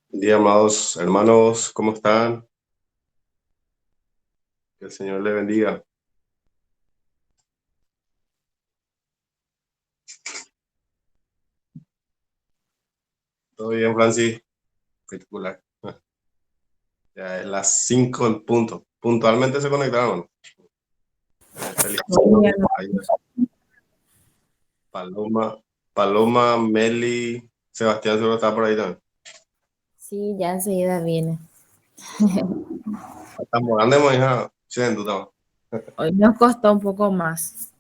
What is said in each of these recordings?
Buen día, amados hermanos, ¿cómo están? Que el Señor le bendiga. ¿Todo bien, Francis? Espectacular. Ya es las 5 en punto. Puntualmente se conectaron. Buen día, Felicitaciones. Ahí, Paloma, Meli, Sebastián seguro está por ahí también. sí, ya enseguida viene. Estamos andemos, hija. Sí, tú estamos. Hoy nos costó un poco más.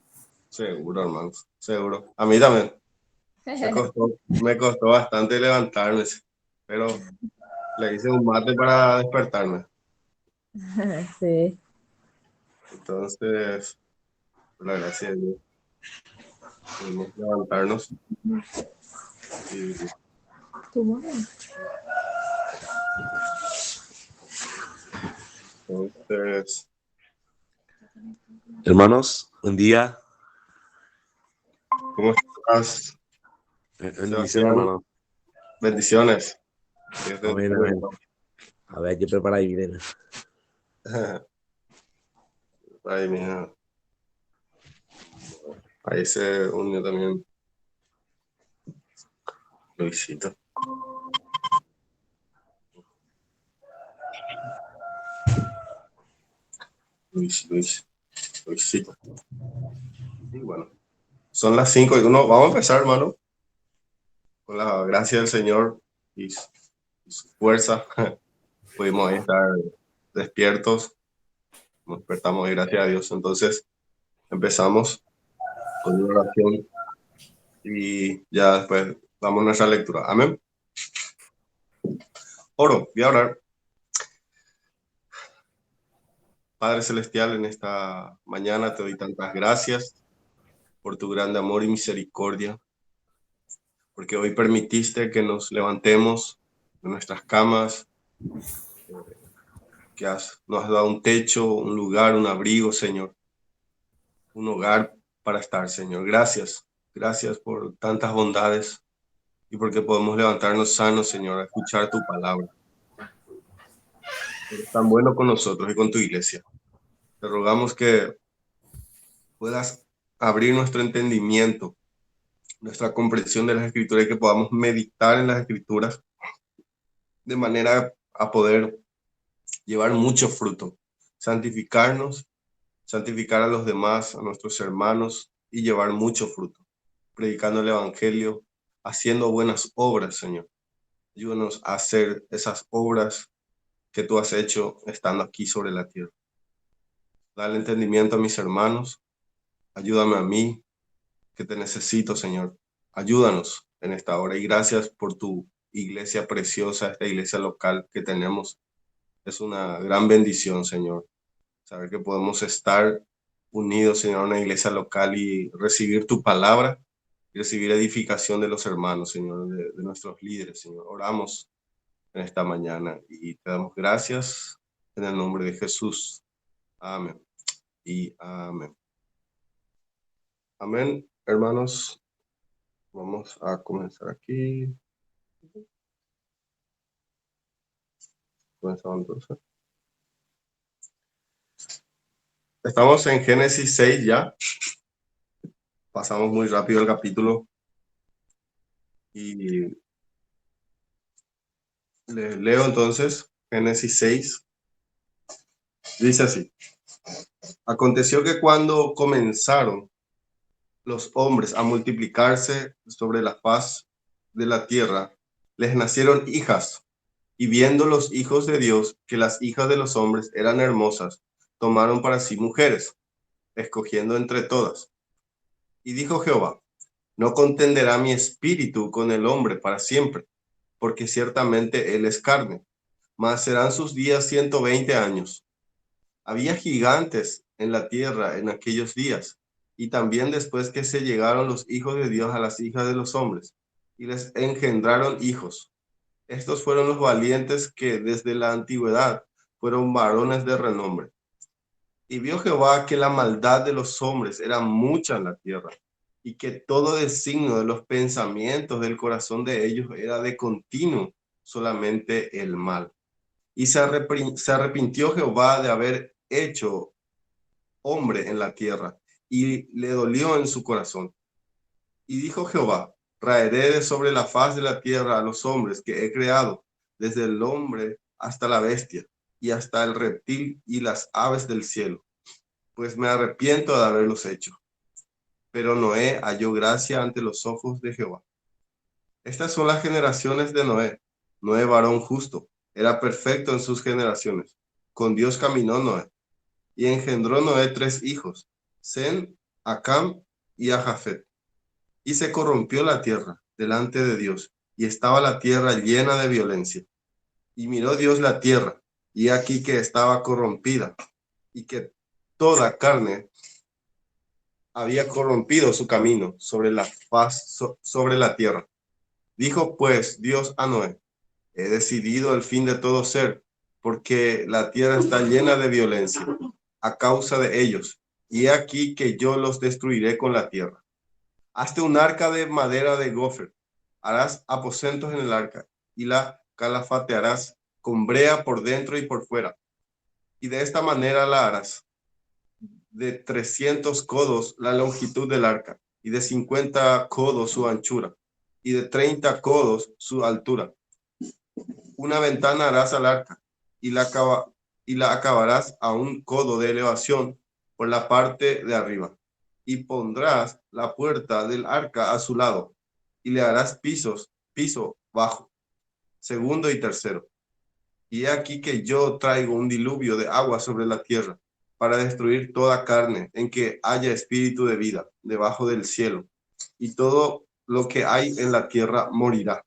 Seguro, hermano. Seguro. A mí también. Me costó bastante levantarme, pero le hice un mate para despertarme. Sí. Entonces, por la gracia de Dios, pudimos levantarnos y ¿Tu mamá? entonces, Hermanos, buen día. ¿cómo estás, Bendición, Sebastián? hermano. Bendiciones. Dios te Amén, amén. bendiga. A ver, yo preparo ahí, miren. Ay, mija. Ahí se unió también Luisito. Luisito. Y bueno, son las 5:01. Vamos a empezar, hermano, con la gracia del Señor y su fuerza. Pudimos ahí estar despiertos. Nos despertamos y gracias a Dios. Entonces, empezamos con una oración y ya después damos nuestra lectura. Amén. Oro, voy a orar. Padre Celestial, en esta mañana te doy tantas gracias por tu grande amor y misericordia, porque hoy permitiste que nos levantemos de nuestras camas, que nos has dado un techo, un lugar, un abrigo, Señor, un hogar para estar, Señor. Gracias, gracias por tantas bondades y porque podemos levantarnos sanos, Señor, a escuchar tu palabra. Eres tan bueno con nosotros y con tu iglesia. Te rogamos que puedas abrir nuestro entendimiento, nuestra comprensión de las escrituras y que podamos meditar en las escrituras de manera a poder llevar mucho fruto, santificarnos, santificar a los demás, a nuestros hermanos y llevar mucho fruto, predicando el evangelio, haciendo buenas obras, Señor. Ayúdanos a hacer esas obras que tú has hecho estando aquí sobre la tierra. Dale entendimiento a mis hermanos, ayúdame a mí, que te necesito, Señor. Ayúdanos en esta hora y gracias por tu iglesia preciosa, esta iglesia local que tenemos. Es una gran bendición, Señor, saber que podemos estar unidos, Señor, a una iglesia local y recibir tu palabra y recibir edificación de los hermanos, Señor, de nuestros líderes, Señor. Oramos en esta mañana y te damos gracias en el nombre de Jesús. Amén y amén. Amén, hermanos. Vamos a comenzar aquí. Comenzamos entonces. Estamos en Génesis 6 ya. Pasamos muy rápido el capítulo y les leo entonces Génesis 6. Dice así: aconteció que cuando comenzaron los hombres a multiplicarse sobre la faz de la tierra, les nacieron hijas, y viendo los hijos de Dios que las hijas de los hombres eran hermosas, tomaron para sí mujeres, escogiendo entre todas. Y dijo Jehová: no contenderá mi espíritu con el hombre para siempre, porque ciertamente él es carne, mas serán sus días 120 años. Había gigantes en la tierra en aquellos días, y también después que se llegaron los hijos de Dios a las hijas de los hombres, y les engendraron hijos. Estos fueron los valientes que desde la antigüedad fueron varones de renombre. Y vio Jehová que la maldad de los hombres era mucha en la tierra, y que todo designio de los pensamientos del corazón de ellos era de continuo solamente el mal. Y se arrepintió Jehová de haber hecho hombre en la tierra, y le dolió en su corazón. Y dijo Jehová: raeré de sobre la faz de la tierra a los hombres que he creado, desde el hombre hasta la bestia, y hasta el reptil y las aves del cielo, pues me arrepiento de haberlos hecho. Pero Noé halló gracia ante los ojos de Jehová. Estas son las generaciones de Noé. Noé, varón justo, era perfecto en sus generaciones. Con Dios caminó Noé. Y engendró Noé 3 hijos, Sem, a Cam y a Jafet. Y se corrompió la tierra delante de Dios, y estaba la tierra llena de violencia. Y miró Dios la tierra, y aquí que estaba corrompida, y que toda carne había corrompido su camino sobre la faz, sobre la tierra. Dijo pues Dios a Noé: he decidido el fin de todo ser, porque la tierra está llena de violencia a causa de ellos, y he aquí que yo los destruiré con la tierra. Hazte un arca de madera de gofer, harás aposentos en el arca, y la calafatearás con brea por dentro y por fuera. Y de esta manera la harás: de 300 codos la longitud del arca, y de 50 codos su anchura, y de 30 codos su altura. Una ventana harás al arca, y la acabarás a 1 codo de elevación por la parte de arriba. Y pondrás la puerta del arca a su lado, y le harás piso bajo, segundo y tercero. Y he aquí que yo traigo un diluvio de agua sobre la tierra, para destruir toda carne en que haya espíritu de vida debajo del cielo, y todo lo que hay en la tierra morirá.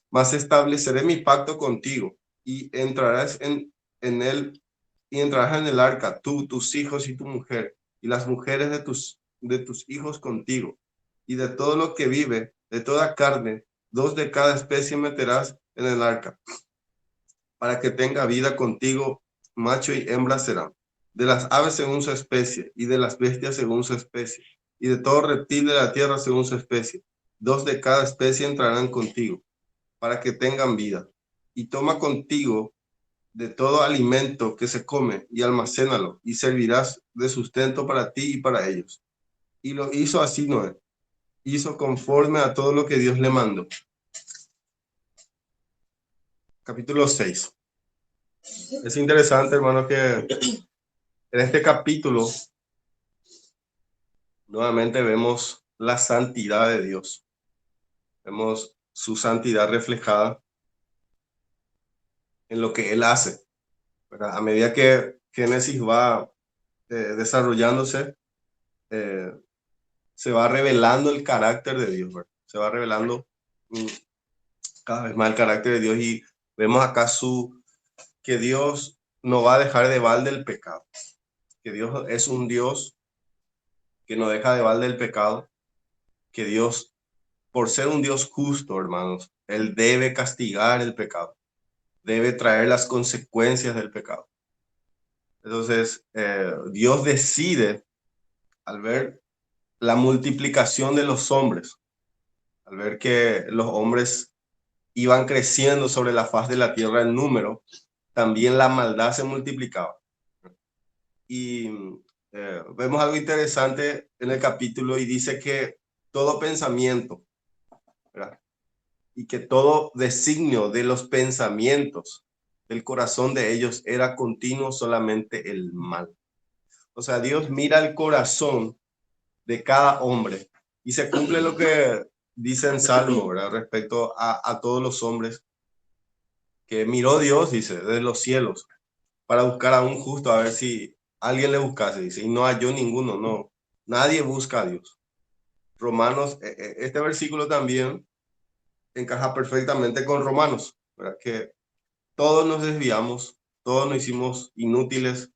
Mas estableceré mi pacto contigo, y entrarás en él, y entrarás en el arca, tú, tus hijos y tu mujer, y las mujeres de tus hijos contigo, y de todo lo que vive, de toda carne, 2 de cada especie meterás en el arca, para que tenga vida contigo, macho y hembra serán. De las aves según su especie, y de las bestias según su especie, y de todo reptil de la tierra según su especie, 2 de cada especie entrarán contigo, para que tengan vida. Y toma contigo de todo alimento que se come, y almacénalo, y servirás de sustento para ti y para ellos. Y lo hizo así Noé. Hizo conforme a todo lo que Dios le mandó. Capítulo 6. Es interesante, hermano, que en este capítulo nuevamente vemos la santidad de Dios. Vemos su santidad reflejada en lo que Él hace, ¿verdad? A medida que Génesis va desarrollándose, se va revelando el carácter de Dios, ¿verdad? Se va revelando cada vez más el carácter de Dios, y vemos acá que Dios no va a dejar de balde el pecado, que Dios es un Dios que no deja de balde el pecado, que Dios, por ser un Dios justo, hermanos, Él debe castigar el pecado, debe traer las consecuencias del pecado. Entonces, Dios decide, al ver la multiplicación de los hombres, al ver que los hombres iban creciendo sobre la faz de la tierra en número, también la maldad se multiplicaba. Y vemos algo interesante en el capítulo, y dice que todo pensamiento, ¿verdad? Y que todo designio de los pensamientos del corazón de ellos era continuo solamente el mal. O sea, Dios mira el corazón de cada hombre, y se cumple lo que dice en Salmo, ¿verdad? Respecto a todos los hombres, que miró Dios, dice, desde los cielos, para buscar a un justo, a ver si alguien le buscase, dice, y no halló ninguno, no, nadie busca a Dios. Romanos, este versículo también encaja perfectamente con Romanos, ¿verdad? Que todos nos desviamos, todos nos hicimos inútiles,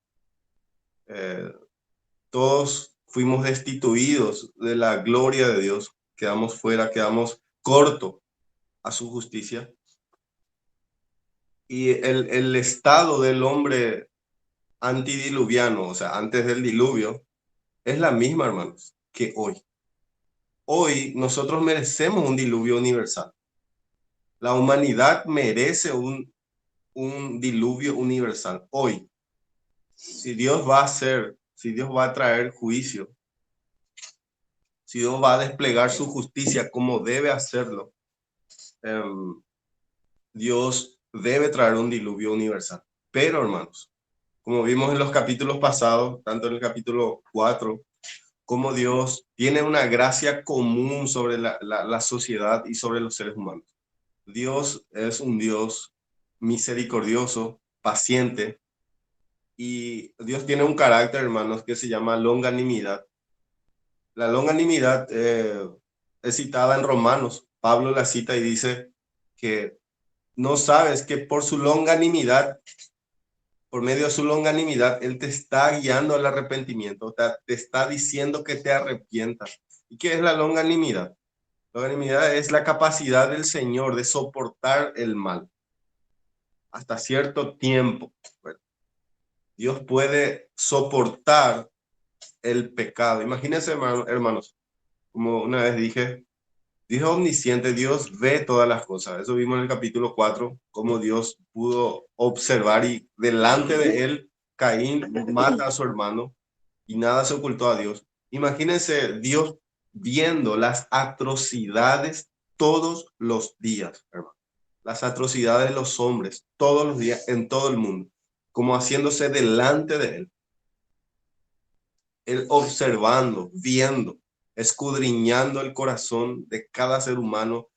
todos fuimos destituidos de la gloria de Dios, quedamos fuera, quedamos corto a su justicia. Y el estado del hombre antidiluviano, o sea, antes del diluvio, es la misma, hermanos, que hoy. Hoy nosotros merecemos un diluvio universal. La humanidad merece un diluvio universal. Hoy, si Dios va a traer juicio, si Dios va a desplegar su justicia como debe hacerlo, Dios debe traer un diluvio universal. Pero, hermanos, como vimos en los capítulos pasados, tanto en el capítulo 4, como Dios tiene una gracia común sobre la sociedad y sobre los seres humanos. Dios es un Dios misericordioso, paciente, y Dios tiene un carácter, hermanos, que se llama longanimidad. La longanimidad es citada en Romanos. Pablo la cita y dice que no sabes que por su longanimidad, por medio de su longanimidad, Él te está guiando al arrepentimiento, te está diciendo que te arrepientas. ¿Y qué es la longanimidad? La longanimidad es la capacidad del Señor de soportar el mal hasta cierto tiempo. Bueno, Dios puede soportar el pecado. Imagínense, hermanos, como una vez dije, Dios es omnisciente, Dios ve todas las cosas. Eso vimos en el capítulo 4, cómo Dios pudo observar y delante de él, Caín mata a su hermano y nada se ocultó a Dios. Imagínense Dios viendo las atrocidades todos los días, hermano. Las atrocidades de los hombres todos los días en todo el mundo, como haciéndose delante de él. Él observando, viendo, escudriñando el corazón de cada ser humano,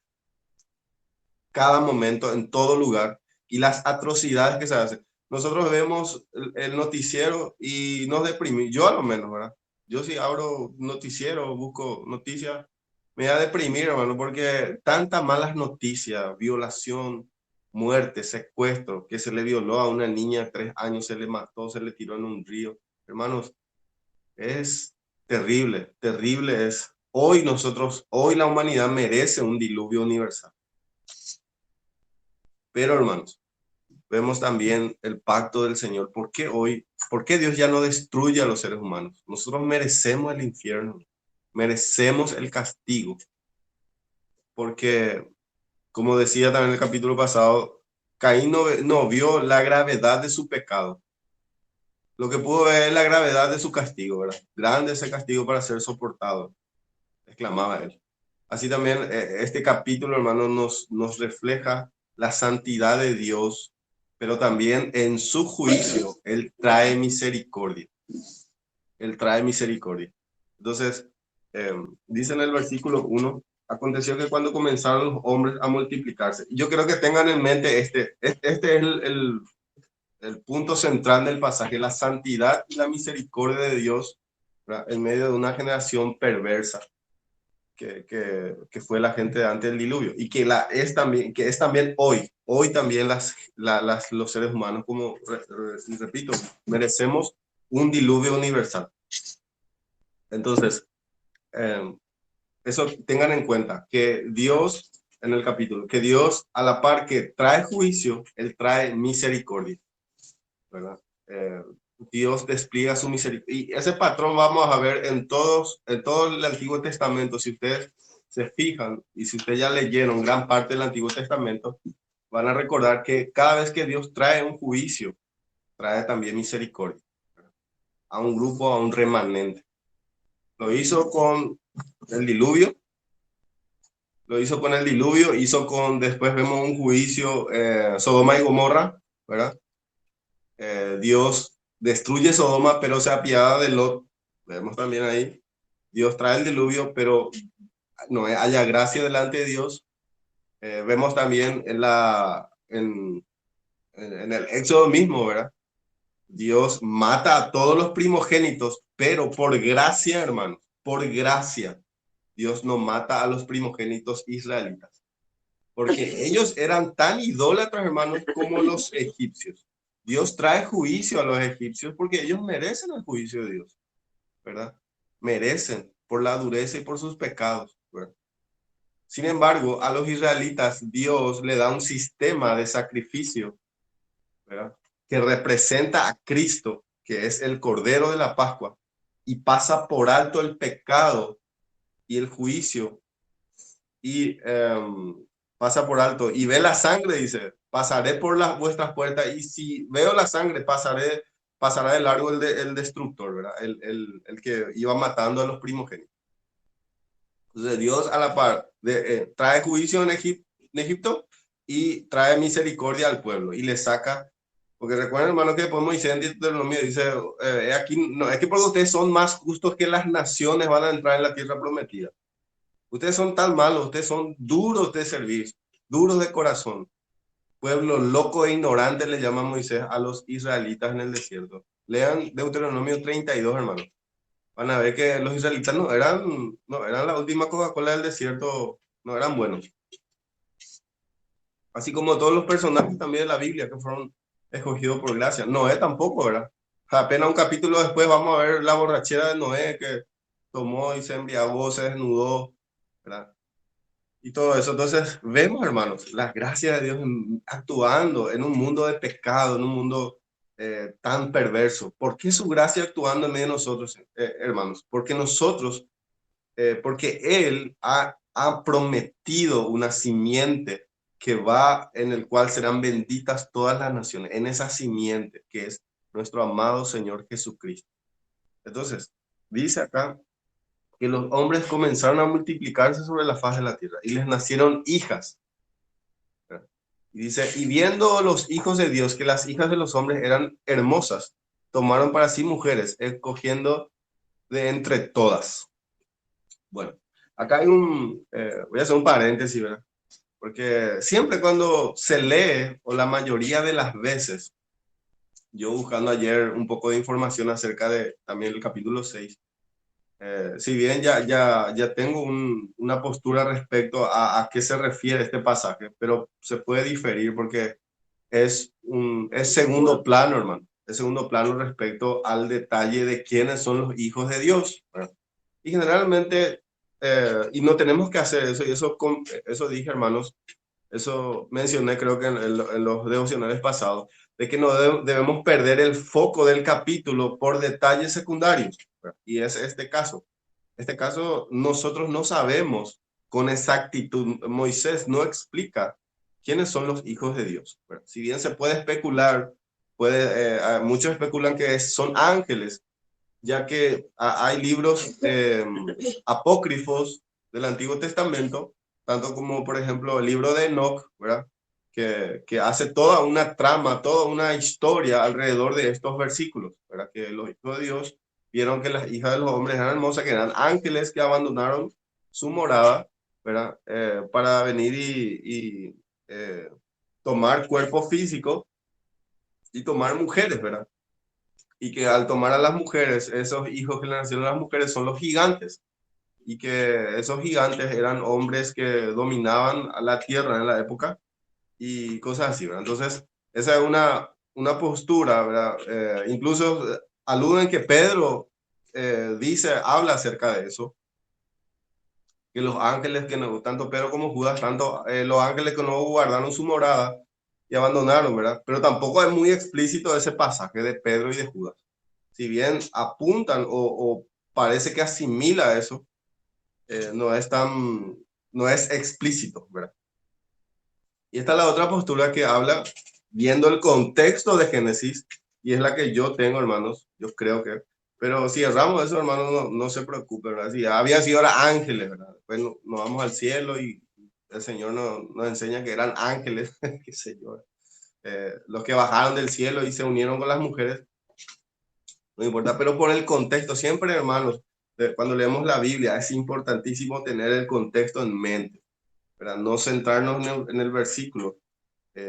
cada momento, en todo lugar, y las atrocidades que se hacen. Nosotros vemos el noticiero y nos deprimimos, yo a lo menos, ¿verdad? Yo si abro noticiero, busco noticias, me da a deprimir, hermano, porque tantas malas noticias, violación, muerte, secuestro, que se le violó a una niña de 3 años, se le mató, se le tiró en un río. Hermanos, es terrible, terrible es. Hoy la humanidad merece un diluvio universal. Pero, hermanos, vemos también el pacto del Señor. ¿Por qué Dios ya no destruye a los seres humanos? Nosotros merecemos el infierno, merecemos el castigo, porque, como decía también en el capítulo pasado, Caín no vio la gravedad de su pecado. Lo que pudo ver es la gravedad de su castigo, ¿verdad? Grande ese castigo para ser soportado, exclamaba él. Así también este capítulo, hermano, nos refleja la santidad de Dios, pero también en su juicio, Él trae misericordia. Él trae misericordia. Entonces, dice en el versículo 1, aconteció que cuando comenzaron los hombres a multiplicarse, yo creo que tengan en mente este es el punto central del pasaje, la santidad y la misericordia de Dios, ¿verdad? En medio de una generación perversa. Que fue la gente antes del diluvio y que es también hoy también los seres humanos, como repito, merecemos un diluvio universal. Entonces, eso tengan en cuenta, que Dios, en el capítulo, que Dios a la par que trae juicio, Él trae misericordia, ¿verdad? Dios despliega su misericordia. Y ese patrón vamos a ver en todo el Antiguo Testamento. Si ustedes se fijan y si ustedes ya leyeron gran parte del Antiguo Testamento, van a recordar que cada vez que Dios trae un juicio, trae también misericordia a un grupo, a un remanente. Lo hizo con el diluvio, después vemos un juicio, Sodoma y Gomorra, ¿verdad? Dios destruye Sodoma, pero se apiada de Lot. Vemos también ahí, Dios trae el diluvio, pero no haya gracia delante de Dios. Vemos también en el Éxodo mismo, ¿verdad? Dios mata a todos los primogénitos, pero por gracia, hermano, por gracia, Dios no mata a los primogénitos israelitas, porque ellos eran tan idólatras, hermanos, como los egipcios. Dios trae juicio a los egipcios porque ellos merecen el juicio de Dios, ¿verdad? Merecen por la dureza y por sus pecados, ¿verdad? Sin embargo, a los israelitas Dios le da un sistema de sacrificio, ¿verdad? Que representa a Cristo, que es el Cordero de la Pascua, y pasa por alto el pecado y el juicio y pasa por alto y ve la sangre, dice, pasaré por vuestras puertas y si veo la sangre, pasará de largo el destructor, ¿verdad? El que iba matando a los primogénitos. Entonces Dios a la par trae juicio en Egipto y trae misericordia al pueblo y le saca, porque recuerden hermano que después Moisés en Deuteronomio dice, aquí, no, es que porque ustedes son más justos que las naciones van a entrar en la tierra prometida. Ustedes son tan malos, ustedes son duros de servir, duros de corazón. Pueblo loco e ignorante le llama Moisés a los israelitas en el desierto. Lean Deuteronomio 32, hermano. Van a ver que los israelitas no eran la última Coca-Cola del desierto, no eran buenos. Así como todos los personajes también de la Biblia que fueron escogidos por gracia. Noé tampoco, ¿verdad? Apenas un capítulo después vamos a ver la borrachera de Noé que tomó y se embriagó, se desnudó, ¿verdad? Y todo eso. Entonces, vemos, hermanos, las gracias de Dios actuando en un mundo de pecado, en un mundo tan perverso. ¿Por qué su gracia actuando en medio de nosotros, hermanos? Porque Él ha prometido una simiente que va, en el cual serán benditas todas las naciones, en esa simiente que es nuestro amado Señor Jesucristo. Entonces, dice acá que los hombres comenzaron a multiplicarse sobre la faz de la tierra y les nacieron hijas. Y dice, y viendo los hijos de Dios que las hijas de los hombres eran hermosas, tomaron para sí mujeres, escogiendo de entre todas. Bueno, acá voy a hacer un paréntesis, ¿verdad? Porque siempre cuando se lee, o la mayoría de las veces, yo buscando ayer un poco de información acerca de también el capítulo 6, si bien ya tengo una postura respecto a qué se refiere este pasaje, pero se puede diferir porque es segundo plano, hermano. Es segundo plano respecto al detalle de quiénes son los hijos de Dios, ¿verdad? Y generalmente, y no tenemos que hacer eso, y eso dije, hermanos, eso mencioné creo que en los devocionales pasados, de que no debemos perder el foco del capítulo por detalles secundarios, ¿verdad? Y es este caso. Este caso, nosotros no sabemos con exactitud. Moisés no explica quiénes son los hijos de Dios, ¿verdad? Si bien se puede especular, muchos especulan que son ángeles, ya que hay libros apócrifos del Antiguo Testamento, tanto como, por ejemplo, el libro de Enoch, ¿verdad? Que hace toda una trama, toda una historia alrededor de estos versículos, ¿verdad? Que los hijos de Dios vieron que las hijas de los hombres eran hermosas, que eran ángeles que abandonaron su morada, ¿verdad? Para venir y tomar cuerpo físico y tomar mujeres, ¿verdad? Y que al tomar a las mujeres, esos hijos que le nacieron a las mujeres son los gigantes, y que esos gigantes eran hombres que dominaban la tierra en la época y cosas así, ¿verdad? Entonces, esa es una postura, ¿verdad? Incluso aluden que Pedro habla acerca de eso, que los ángeles que no, tanto Pedro como Judas, tanto los ángeles que no guardaron su morada y abandonaron, ¿verdad? Pero tampoco es muy explícito ese pasaje de Pedro y de Judas. Si bien apuntan o parece que asimila eso, no es explícito, ¿verdad? Y esta es la otra postura que habla viendo el contexto de Génesis, y es la que yo tengo, hermanos, yo creo que, pero si erramos eso, hermanos, no se preocupen, ¿verdad? Si habían sido ahora ángeles, ¿verdad? Después nos vamos al cielo y el Señor nos enseña que eran ángeles, qué sé yo, los que bajaron del cielo y se unieron con las mujeres, no importa, pero por el contexto, siempre, hermanos, cuando leemos la Biblia, es importantísimo tener el contexto en mente, ¿verdad? No centrarnos en el versículo,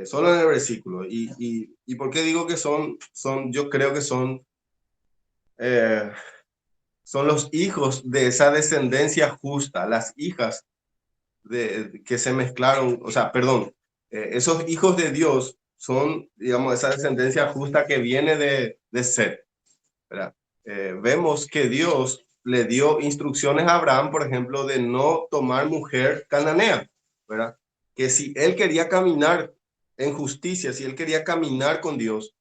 solo en el versículo. ¿Y por qué digo que yo creo que son los hijos de esa descendencia justa, las hijas que se mezclaron, o sea, perdón, esos hijos de Dios son, digamos, esa descendencia justa que viene de Set, ¿verdad? Vemos que Dios le dio instrucciones a Abraham, por ejemplo, de no tomar mujer cananea, ¿verdad? Que si él quería caminar en justicia, si él quería caminar con Dios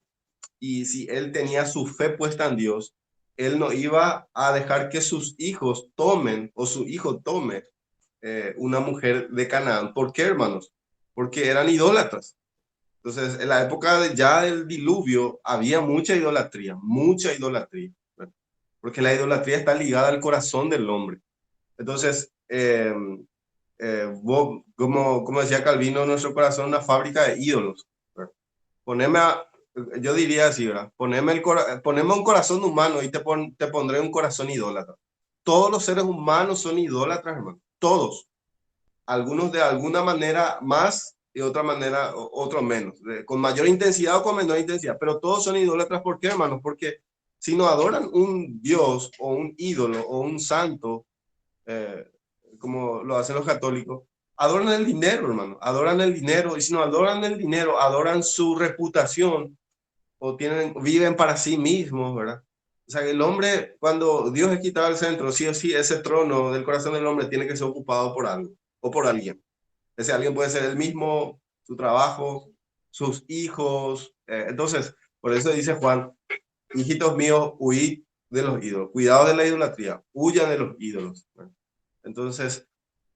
y si él tenía su fe puesta en Dios, él no iba a dejar que sus hijos tomen o su hijo tome una mujer de Canaán. ¿Por qué, hermanos? porque eran idólatras. Entonces, en la época ya del diluvio había mucha idolatría, ¿verdad? Porque la idolatría está ligada al corazón del hombre. Entonces, como decía Calvino, nuestro corazón es una fábrica de ídolos, ¿verdad? Poneme yo diría así, ¿verdad? Poneme un corazón humano y te pondré un corazón idólatra. Todos los seres humanos son idólatras, hermano. Todos. Algunos de alguna manera más y otra manera, otro menos. Con mayor intensidad o con menor intensidad. Pero todos son idólatras. ¿Por qué, hermanos? Porque si no adoran un Dios o un ídolo o un santo, eh, como lo hacen los católicos, adoran el dinero, hermano. Adoran el dinero. Y si no adoran el dinero, adoran su reputación o viven para sí mismos, ¿verdad? O sea, el hombre, cuando Dios es quitado el centro, sí o sí, ese trono del corazón del hombre tiene que ser ocupado por algo o por alguien. Ese alguien puede ser él mismo, su trabajo, sus hijos. Entonces, por eso dice Juan, hijitos míos, huid de los ídolos, cuidado de la idolatría, huyan de los ídolos, ¿verdad? Entonces,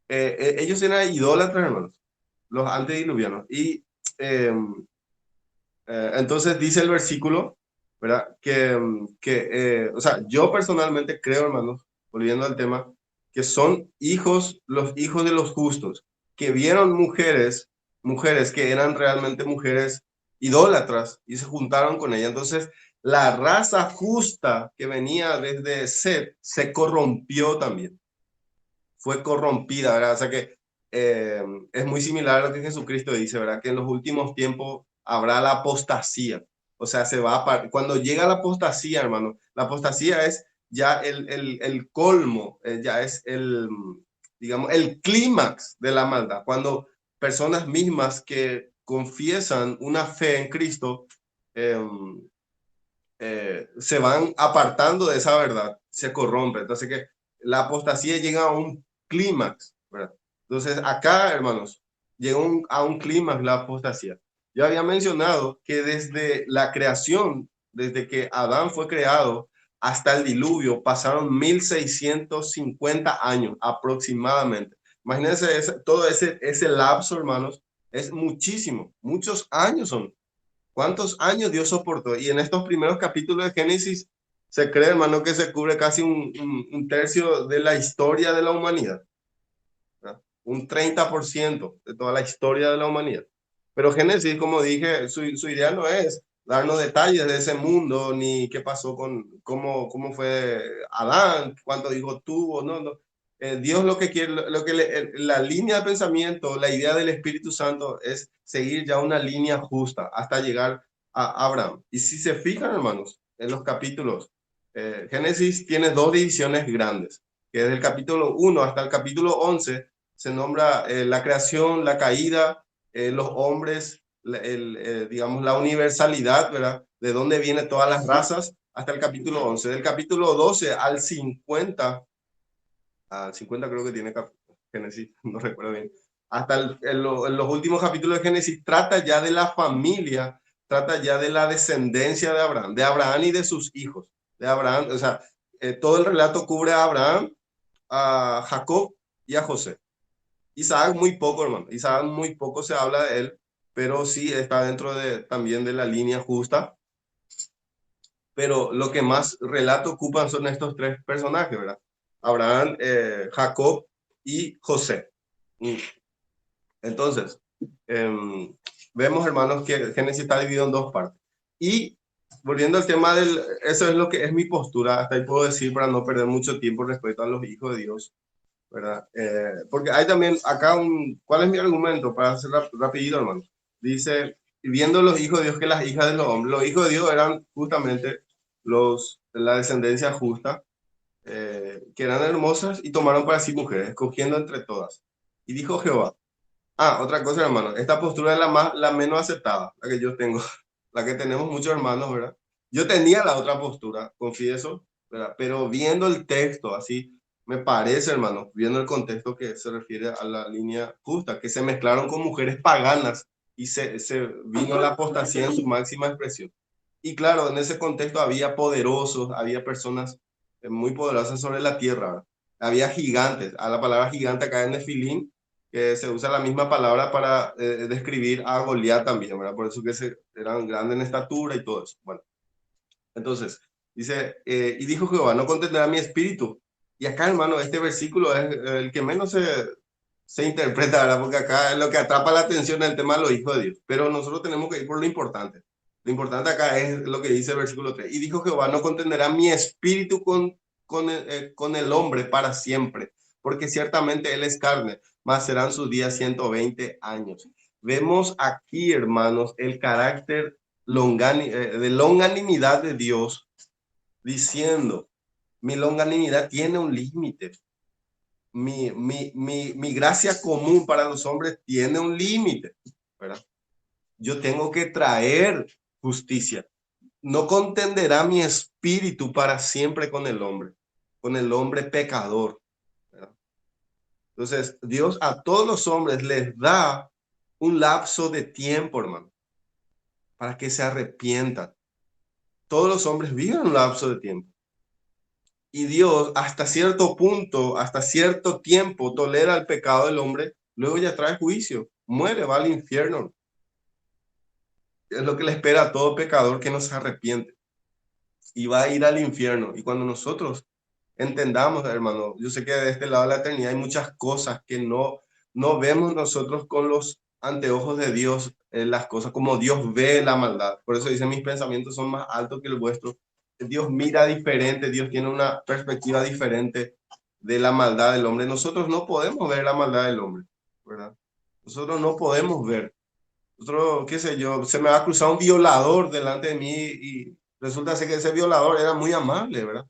ellos eran idólatras, hermanos, los antediluvianos. Y eh, entonces dice el versículo, ¿verdad? O sea, yo personalmente creo, hermanos, volviendo al tema, que son los hijos de los justos, que vieron mujeres que eran realmente mujeres idólatras y se juntaron con ella. Entonces, la raza justa que venía desde Set se corrompió también, fue corrompida, ¿verdad? O sea que es muy similar a lo que Jesucristo dice, ¿verdad? Que en los últimos tiempos habrá la apostasía. O sea, cuando llega la apostasía, hermano, la apostasía es ya el colmo, ya es digamos, el clímax de la maldad. Cuando personas mismas que confiesan una fe en Cristo eh, se van apartando de esa verdad, se corrompe. Entonces, que la apostasía llega a un clímax, ¿verdad? Entonces, acá, hermanos, llegó a un clímax la apostasía. Yo había mencionado que desde la creación, desde que Adán fue creado hasta el diluvio, pasaron 1650 años aproximadamente. Imagínense todo ese lapso, hermanos, es muchísimo, muchos años son. ¿Cuántos años Dios soportó? Y en estos primeros capítulos de Génesis se cree, hermano, que se cubre casi un tercio de la historia de la humanidad, ¿verdad? Un 30% de toda la historia de la humanidad. Pero Génesis, como dije, su idea no es darnos detalles de ese mundo, ni qué pasó cómo fue Adán, cuántos hijos tuvo, no. Dios lo que quiere, la línea de pensamiento, la idea del Espíritu Santo es seguir ya una línea justa hasta llegar a Abraham. Y si se fijan, hermanos, en los capítulos, Génesis tiene dos divisiones grandes, que desde el capítulo 1 hasta el capítulo 11 se nombra la creación, la caída, los hombres, digamos, la universalidad, ¿verdad? De dónde vienen todas las razas, hasta el capítulo 11. Del capítulo 12 al 50 creo que tiene Génesis, no recuerdo bien. Hasta en los últimos capítulos de Génesis trata ya de la familia, trata ya de la descendencia de Abraham y de sus hijos. De Abraham, o sea, todo el relato cubre a Abraham, a Jacob y a José. Isaac muy poco, hermano. Isaac muy poco se habla de él, pero sí está dentro también de la línea justa. Pero lo que más relato ocupan son estos tres personajes, ¿verdad? Abraham, Jacob y José. Entonces, vemos, hermanos, que Génesis está dividido en dos partes. Y volviendo al tema eso es lo que es mi postura, hasta ahí puedo decir para no perder mucho tiempo respecto a los hijos de Dios, ¿verdad? Porque hay también acá ¿cuál es mi argumento? Para hacer rapidito, hermano. Dice, viendo los hijos de Dios que las hijas de los hombres, los hijos de Dios eran justamente la descendencia justa, que eran hermosas y tomaron para sí mujeres, escogiendo entre todas. Y dijo Jehová, otra cosa, hermano, esta postura es la menos aceptada, la que yo tengo, la que tenemos muchos hermanos, ¿verdad? Yo tenía la otra postura, confieso, ¿verdad? Pero viendo el texto así, me parece, hermano, viendo el contexto que se refiere a la línea justa, que se mezclaron con mujeres paganas y se vino la apostasía en su máxima expresión. Y claro, en ese contexto había poderosos, había personas muy poderosas sobre la tierra, ¿verdad? Había gigantes, a la palabra gigante acá en Nefilín que se usa la misma palabra para describir a Goliat también, ¿verdad? Por eso que eran grandes en estatura y todo eso. Bueno, entonces, dice, y dijo Jehová, no contendrá mi espíritu. Y acá, hermano, este versículo es el que menos se interpreta, ¿verdad? Porque acá lo que atrapa la atención es el tema de los hijos de Dios. Pero nosotros tenemos que ir por lo importante. Lo importante acá es lo que dice el versículo 3. Y dijo Jehová, no contenderá mi espíritu con el hombre para siempre, porque ciertamente él es carne, mas serán sus días 120 años. Vemos aquí, hermanos, el carácter de longanimidad de Dios, diciendo, mi longanimidad tiene un límite. Mi gracia común para los hombres tiene un límite, ¿verdad? Yo tengo que traer justicia. No contenderá mi espíritu para siempre con el hombre pecador, ¿verdad? Entonces, Dios a todos los hombres les da un lapso de tiempo, hermano, para que se arrepientan. Todos los hombres viven un lapso de tiempo. Y Dios hasta cierto punto, hasta cierto tiempo, tolera el pecado del hombre, luego ya trae juicio, muere, va al infierno. Es lo que le espera a todo pecador que no se arrepiente y va a ir al infierno. Y cuando nosotros entendamos, hermano, yo sé que de este lado de la eternidad hay muchas cosas que no vemos nosotros con los anteojos de Dios, las cosas como Dios ve la maldad. Por eso dice, mis pensamientos son más altos que el vuestro. Dios mira diferente, Dios tiene una perspectiva diferente de la maldad del hombre. Nosotros no podemos ver la maldad del hombre, ¿verdad? Nosotros no podemos ver. Nosotros, qué sé yo, se me va a cruzar un violador delante de mí y resulta ser que ese violador era muy amable, ¿verdad?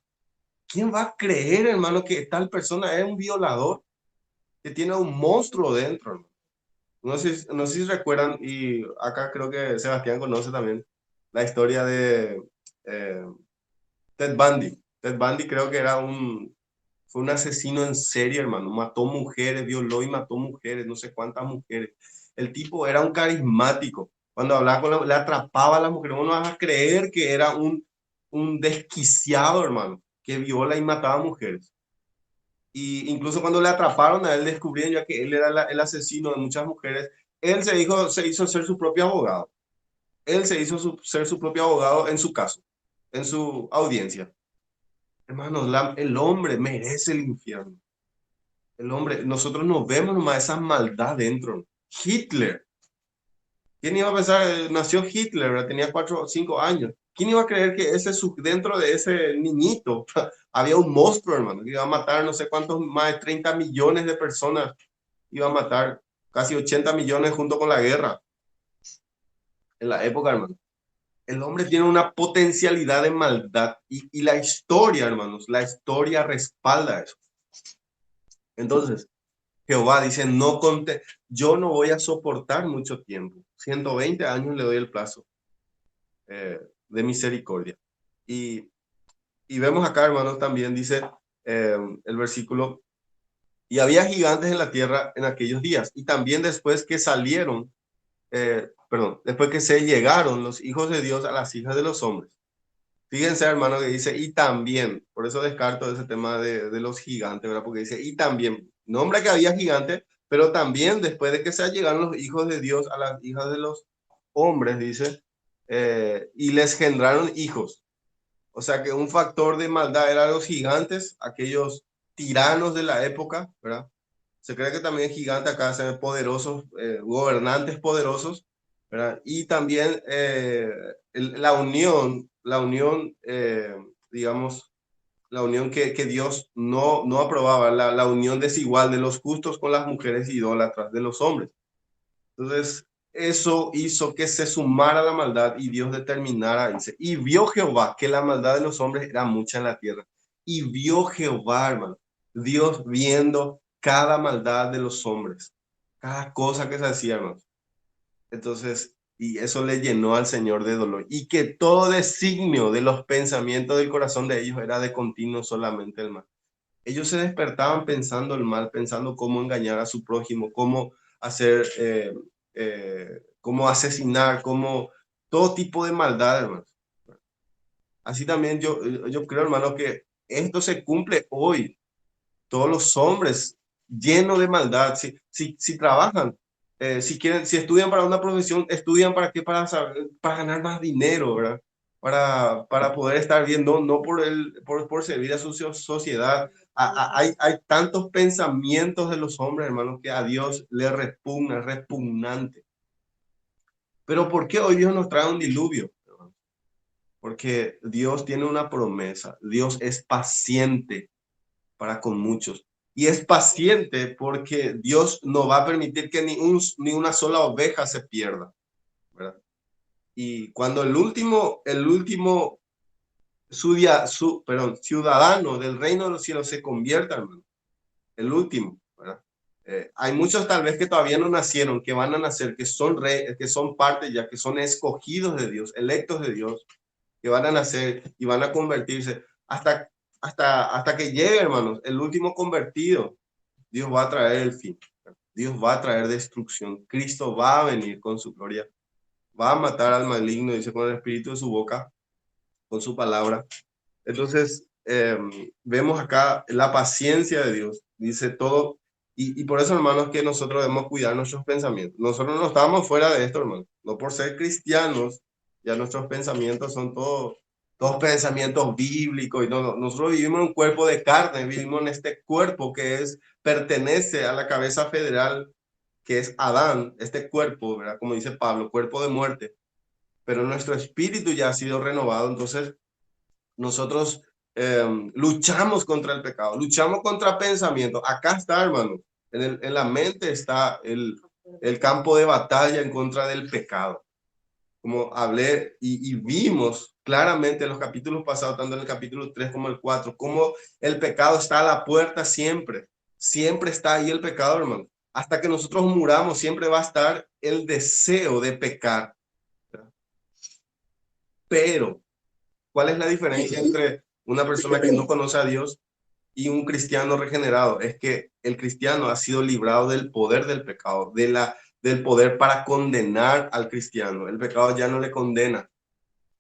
¿Quién va a creer, hermano, que tal persona es un violador, que tiene un monstruo dentro, hermano? No sé si recuerdan, y acá creo que Sebastián conoce también la historia de eh, Ted Bundy. Ted Bundy creo que fue un asesino en serie, hermano. Mató mujeres, violó y mató mujeres, no sé cuántas mujeres. El tipo era un carismático. Cuando hablaba le atrapaba a las mujeres. Uno vas a creer que era un desquiciado, hermano, que viola y mataba mujeres. Y incluso cuando le atraparon a él, descubrieron ya que él era el asesino de muchas mujeres. Él se hizo ser su propio abogado. Él se hizo ser su propio abogado en su caso, en su audiencia. Hermanos, el hombre merece el infierno. El hombre, nosotros no vemos nomás esa maldad dentro. Hitler, ¿quién iba a pensar? Nació Hitler, ¿verdad? Tenía 4 o 5 años. ¿Quién iba a creer que dentro de ese niñito había un monstruo, hermano, que iba a matar no sé cuántos, más de 30 millones de personas, iba a matar casi 80 millones junto con la guerra en la época, hermano? El hombre tiene una potencialidad de maldad y la historia, hermanos, la historia respalda eso. Entonces, Jehová dice, yo no voy a soportar mucho tiempo. 120 años le doy el plazo de misericordia. Y, y vemos acá, hermanos, también dice el versículo, y había gigantes en la tierra en aquellos días. Y también después que después que se llegaron los hijos de Dios a las hijas de los hombres. Fíjense, hermano, que dice, y también, por eso descarto ese tema de los gigantes, ¿verdad? Porque dice, y también, nombra que había gigantes, pero también después de que se llegaron los hijos de Dios a las hijas de los hombres, dice, y les generaron hijos. O sea que un factor de maldad eran los gigantes, aquellos tiranos de la época, ¿verdad? Se cree que también gigantes acá se ven poderosos, gobernantes poderosos, ¿verdad? Y también digamos, la unión que Dios no aprobaba, la unión desigual de los justos con las mujeres idólatras de los hombres. Entonces, eso hizo que se sumara la maldad y Dios determinara, dice, y vio Jehová que la maldad de los hombres era mucha en la tierra. Y vio Jehová, hermano, Dios viendo cada maldad de los hombres, cada cosa que se hacía, hermano. Entonces, y eso le llenó al Señor de dolor. Y que todo designio de los pensamientos del corazón de ellos era de continuo solamente el mal. Ellos se despertaban pensando el mal, pensando cómo engañar a su prójimo, cómo hacer, cómo asesinar, cómo todo tipo de maldad, hermanos. Así también yo creo, hermano, que esto se cumple hoy. Todos los hombres lleno de maldad. Si trabajan, si estudian para una profesión, estudian para qué, para ganar más dinero, ¿verdad? Para poder estar bien, no por servir a su sociedad. Hay tantos pensamientos de los hombres, hermanos, que a Dios le repugna, es repugnante. Pero ¿por qué hoy Dios nos trae un diluvio? Porque Dios tiene una promesa. Dios es paciente para con muchos. Y es paciente porque Dios no va a permitir que ni una sola oveja se pierda, ¿verdad? Y cuando el último ciudadano del reino de los cielos se convierta, hermano, el último, ¿verdad? Hay muchos tal vez que todavía no nacieron, que van a nacer, que son parte ya, que son escogidos de Dios, electos de Dios, que van a nacer y van a convertirse hasta que llegue, hermanos, el último convertido. Dios va a traer el fin. Dios va a traer destrucción. Cristo va a venir con su gloria. Va a matar al maligno, dice, con el espíritu de su boca, con su palabra. Entonces, vemos acá la paciencia de Dios. Dice todo. Y por eso, hermanos, que nosotros debemos cuidar nuestros pensamientos. Nosotros no estamos fuera de esto, hermanos. No por ser cristianos, ya nuestros pensamientos son todos pensamientos bíblicos. Y nosotros vivimos en un cuerpo de carne, vivimos en este cuerpo que pertenece a la cabeza federal, que es Adán, este cuerpo, ¿verdad? Como dice Pablo, cuerpo de muerte. Pero nuestro espíritu ya ha sido renovado. Entonces, nosotros luchamos contra el pecado, luchamos contra pensamientos. Acá está, hermano, en la mente está el campo de batalla en contra del pecado. Como hablé y vimos claramente en los capítulos pasados, tanto en el capítulo 3 como el 4, cómo el pecado está a la puerta siempre. Siempre está ahí el pecado, hermano. Hasta que nosotros muramos, siempre va a estar el deseo de pecar. Pero ¿cuál es la diferencia entre una persona que no conoce a Dios y un cristiano regenerado? Es que el cristiano ha sido librado del poder del pecado, del poder para condenar al cristiano. El pecado ya no le condena,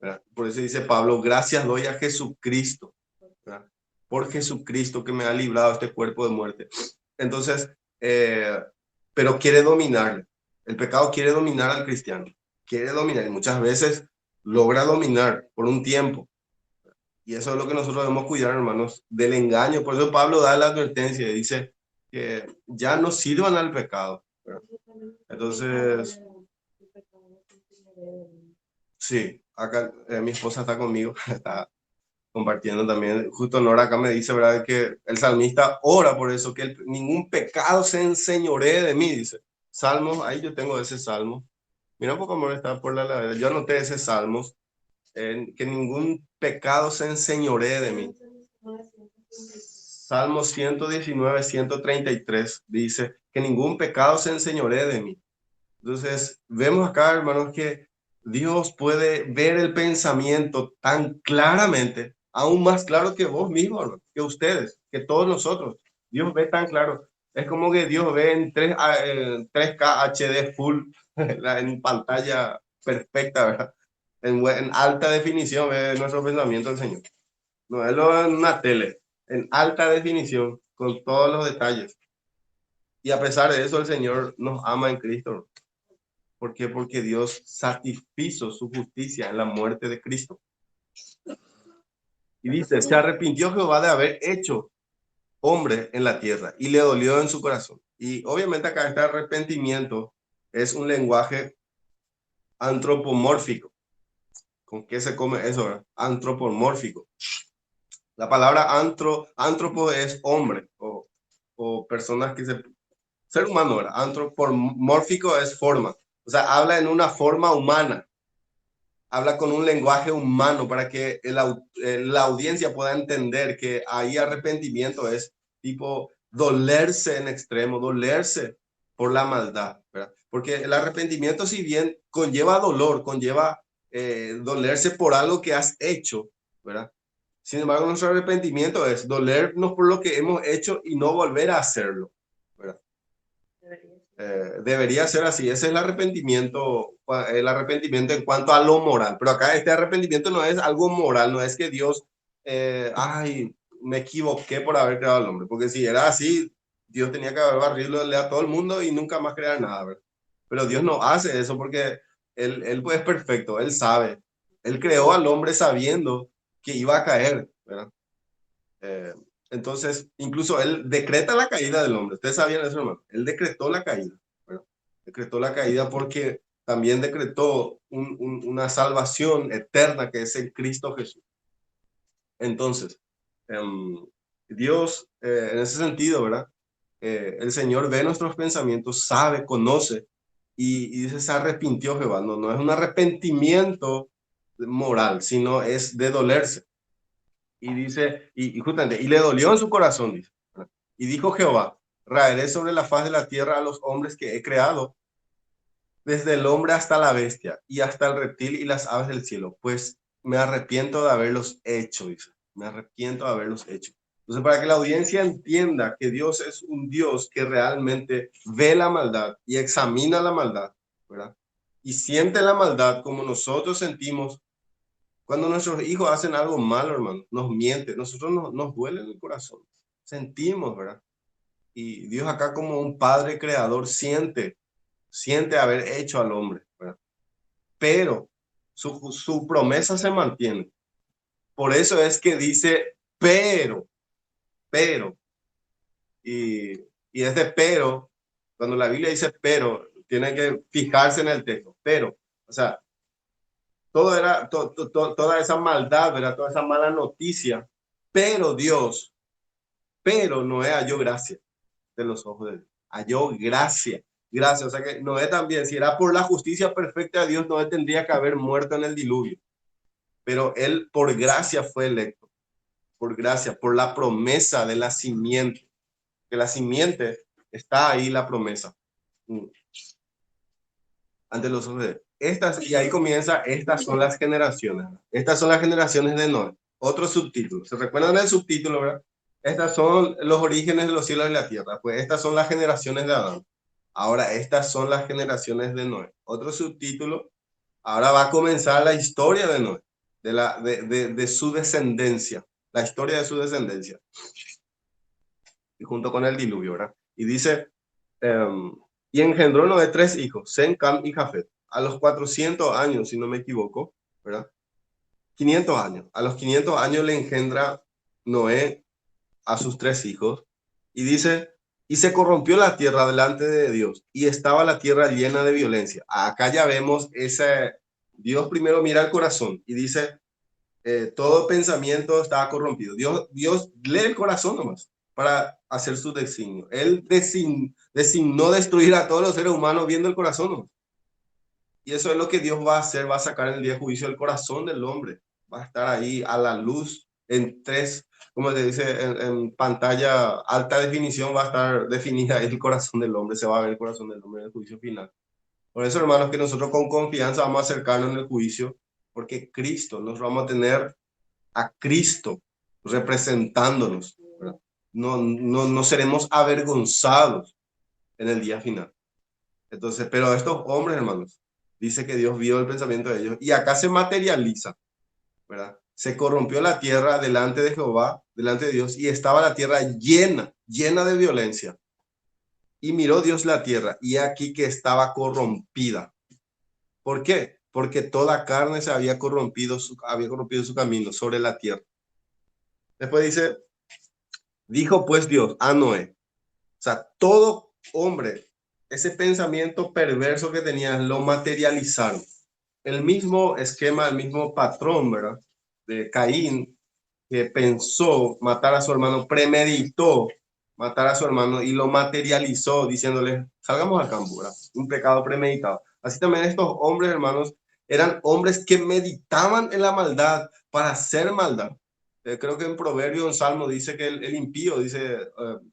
¿verdad? Por eso dice Pablo, gracias doy a Jesucristo, ¿verdad? Por Jesucristo que me ha librado de este cuerpo de muerte. Entonces, pero quiere dominarle. El pecado quiere dominar al cristiano, quiere dominar y muchas veces logra dominar por un tiempo. Y eso es lo que nosotros debemos cuidar, hermanos, del engaño. Por eso Pablo da la advertencia y dice que ya no sirvan al pecado, ¿verdad? Entonces, sí, acá mi esposa está conmigo, está compartiendo también. Justo Nora acá me dice, ¿verdad? Que el salmista ora por eso, que ningún pecado se enseñoree de mí, dice. Salmos, ahí yo tengo ese salmo. Mira un poco, amor, está por la yo anoté ese salmo. Que ningún pecado se enseñoree de mí. Salmo 119, 133 dice que ningún pecado se enseñoree de mí. Entonces, vemos acá, hermanos, que Dios puede ver el pensamiento tan claramente, aún más claro que vos mismos, hermano, que ustedes, que todos nosotros. Dios ve tan claro. Es como que Dios ve en 3K HD full, en pantalla perfecta, ¿verdad? En alta definición ve nuestro pensamiento el Señor. No es lo en una tele, en alta definición, con todos los detalles. Y a pesar de eso, el Señor nos ama en Cristo. ¿Por qué? Porque Dios satisfizo su justicia en la muerte de Cristo. Y dice, se arrepintió Jehová de haber hecho hombre en la tierra y le dolió en su corazón. Y obviamente acá este arrepentimiento es un lenguaje antropomórfico. ¿Con qué se come eso, verdad? Antropomórfico. La palabra antropo es hombre o personas que ser humano, ¿verdad? Antropomórfico es forma. O sea, habla en una forma humana. Habla con un lenguaje humano para que la audiencia pueda entender que ahí arrepentimiento es tipo dolerse en extremo, dolerse por la maldad, ¿verdad? Porque el arrepentimiento, si bien conlleva dolor, conlleva dolerse por algo que has hecho, ¿verdad? Sin embargo, nuestro arrepentimiento es dolernos por lo que hemos hecho y no volver a hacerlo, ¿verdad? Debería ser así. Ese es el arrepentimiento en cuanto a lo moral. Pero acá este arrepentimiento no es algo moral, no es que Dios, ay, me equivoqué por haber creado al hombre. Porque si era así, Dios tenía que haber barrido a todo el mundo y nunca más crear nada, ¿verdad? Pero Dios no hace eso porque él pues es perfecto, Él sabe. Él creó al hombre sabiendo que iba a caer, ¿verdad? Eh, entonces, incluso Él decreta la caída del hombre. Ustedes sabían eso, hermano. Él decretó la caída, ¿verdad? Decretó la caída porque también decretó una salvación eterna que es el Cristo Jesús. Entonces, Dios, en ese sentido, ¿verdad? El Señor ve nuestros pensamientos, sabe, conoce y dice, se arrepintió Jehová. No, no es un arrepentimiento moral, sino es de dolerse. Y dice, y justamente, y le dolió en su corazón, dice. ¿Verdad? Y dijo Jehová, raeré sobre la faz de la tierra a los hombres que he creado, desde el hombre hasta la bestia, y hasta el reptil y las aves del cielo, pues me arrepiento de haberlos hecho, dice. Me arrepiento de haberlos hecho. Entonces, para que la audiencia entienda que Dios es un Dios que realmente ve la maldad y examina la maldad, ¿verdad? Y siente la maldad como nosotros sentimos cuando nuestros hijos hacen algo malo, hermano, nos mienten, nosotros nos duele en el corazón, sentimos, ¿verdad? Y Dios acá como un padre creador siente haber hecho al hombre, ¿verdad? Pero su promesa se mantiene. Por eso es que dice, pero, y, y este pero, cuando la Biblia dice pero, tiene que fijarse en el texto, pero, o sea, todo era, toda esa maldad, ¿verdad? Toda esa mala noticia, pero Dios, pero Noé halló gracia de los ojos de Dios, halló gracia, o sea que Noé también, si era por la justicia perfecta de Dios, Noé tendría que haber muerto en el diluvio, pero él por gracia fue electo, por gracia, por la promesa de la simiente, que la simiente está ahí la promesa, ante los ojos de Dios. Y ahí comienza, estas son las generaciones de Noé. Otro subtítulo, ¿se recuerdan del subtítulo, verdad? Estas son los orígenes de los cielos y la tierra, pues estas son las generaciones de Adán. Ahora, estas son las generaciones de Noé. Otro subtítulo, ahora va a comenzar la historia de Noé, de su descendencia, la historia de su descendencia, y junto con el diluvio, ¿verdad? Y dice, y engendró Noé 3 hijos, Sem, Cam y Jafet, a los 400 años, si no me equivoco, ¿verdad? 500 años. A los 500 años le engendra Noé a sus 3 hijos, y dice, y se corrompió la tierra delante de Dios, y estaba la tierra llena de violencia. Acá ya vemos ese, Dios primero mira el corazón y dice, todo pensamiento estaba corrompido. Dios lee el corazón nomás para hacer su designio. Él designó destruir a todos los seres humanos viendo el corazón nomás. Y eso es lo que Dios va a hacer, va a sacar en el día de juicio el corazón del hombre. Va a estar ahí a la luz en tres, como te dice, en pantalla alta definición va a estar definida el corazón del hombre, se va a ver el corazón del hombre en el juicio final. Por eso, hermanos, que nosotros con confianza vamos a acercarnos en el juicio, porque Cristo, nos vamos a tener a Cristo representándonos, ¿verdad? No seremos avergonzados en el día final. Entonces, pero estos hombres, hermanos, dice que Dios vio el pensamiento de ellos y acá se materializa, ¿verdad? Se corrompió la tierra delante de Jehová, delante de Dios, y estaba la tierra llena de violencia. Y miró Dios la tierra, y aquí que estaba corrompida. ¿Por qué? Porque toda carne se había corrompido su camino sobre la tierra. Después dice, dijo pues Dios a Noé, o sea, todo hombre, ese pensamiento perverso que tenían, lo materializaron. El mismo esquema, el mismo patrón, ¿verdad? De Caín, que pensó matar a su hermano, premeditó matar a su hermano y lo materializó diciéndole, salgamos al campo, ¿verdad? Un pecado premeditado. Así también estos hombres, hermanos, eran hombres que meditaban en la maldad para hacer maldad. Creo que en Proverbio, en Salmo, dice que el impío, dice,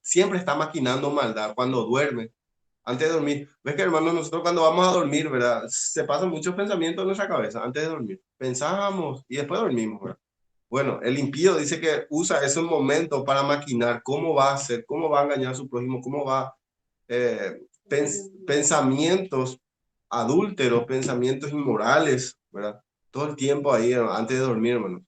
siempre está maquinando maldad cuando duerme, antes de dormir. Ves que, hermano, nosotros cuando vamos a dormir, ¿verdad? Se pasan muchos pensamientos en nuestra cabeza antes de dormir. Pensábamos y después dormimos, ¿verdad? Bueno, el impío dice que usa ese momento para maquinar cómo va a hacer, cómo va a engañar a su prójimo, cómo va, pensamientos adúlteros, pensamientos inmorales, ¿verdad? Todo el tiempo ahí, antes de dormir, hermano.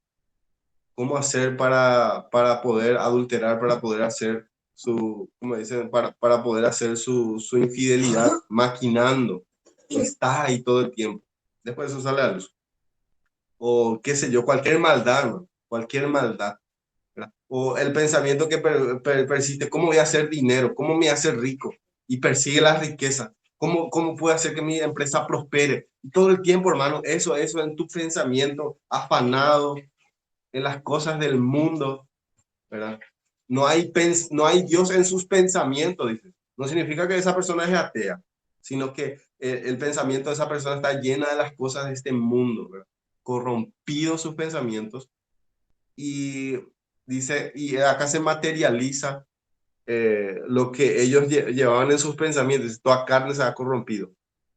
¿Cómo hacer para poder adulterar, para poder hacer como dicen, para poder hacer su infidelidad, maquinando. Está ahí todo el tiempo. Después eso sale a luz. O qué sé yo, cualquier maldad, ¿no? Cualquier maldad. ¿Verdad? O el pensamiento que persiste, ¿cómo voy a hacer dinero? ¿Cómo me voy a hacer rico? Y persigue la riqueza. ¿Cómo puedo hacer que mi empresa prospere? Y todo el tiempo, hermano, eso en tu pensamiento, afanado en las cosas del mundo, ¿verdad? No hay Dios en sus pensamientos, dice. No significa que esa persona es atea, sino que el pensamiento de esa persona está llena de las cosas de este mundo, ¿verdad? Corrompidos sus pensamientos. Y dice, y acá se materializa lo que ellos llevaban en sus pensamientos. Toda carne se ha corrompido,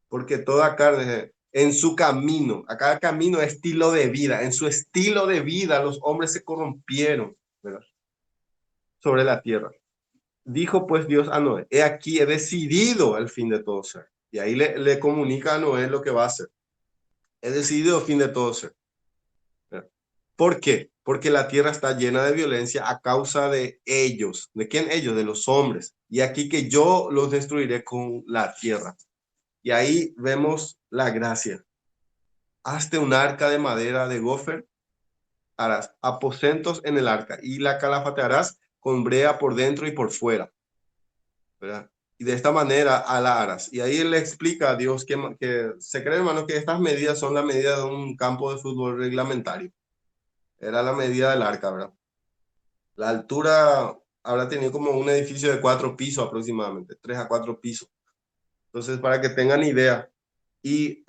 porque toda carne en su camino, a cada camino estilo de vida, en su estilo de vida los hombres se corrompieron, ¿verdad? Sobre la tierra. Dijo pues Dios a Noé, he aquí, he decidido el fin de todo ser. Y ahí le comunica a Noé lo que va a hacer. He decidido el fin de todo ser. ¿Por qué? Porque la tierra está llena de violencia a causa de ellos. ¿De quién? Ellos, de los hombres. Y aquí que yo los destruiré con la tierra. Y ahí vemos la gracia. Hazte un arca de madera de gofer, harás aposentos en el arca y la calafatearás con brea por dentro y por fuera, ¿verdad? Y de esta manera la harás. Y ahí él le explica a Dios que se cree, hermano, que estas medidas son la medida de un campo de fútbol reglamentario. Era la medida del arca, ¿verdad? La altura habrá tenido como un edificio de 4 pisos aproximadamente, 3 a 4 pisos. Entonces, para que tengan idea. Y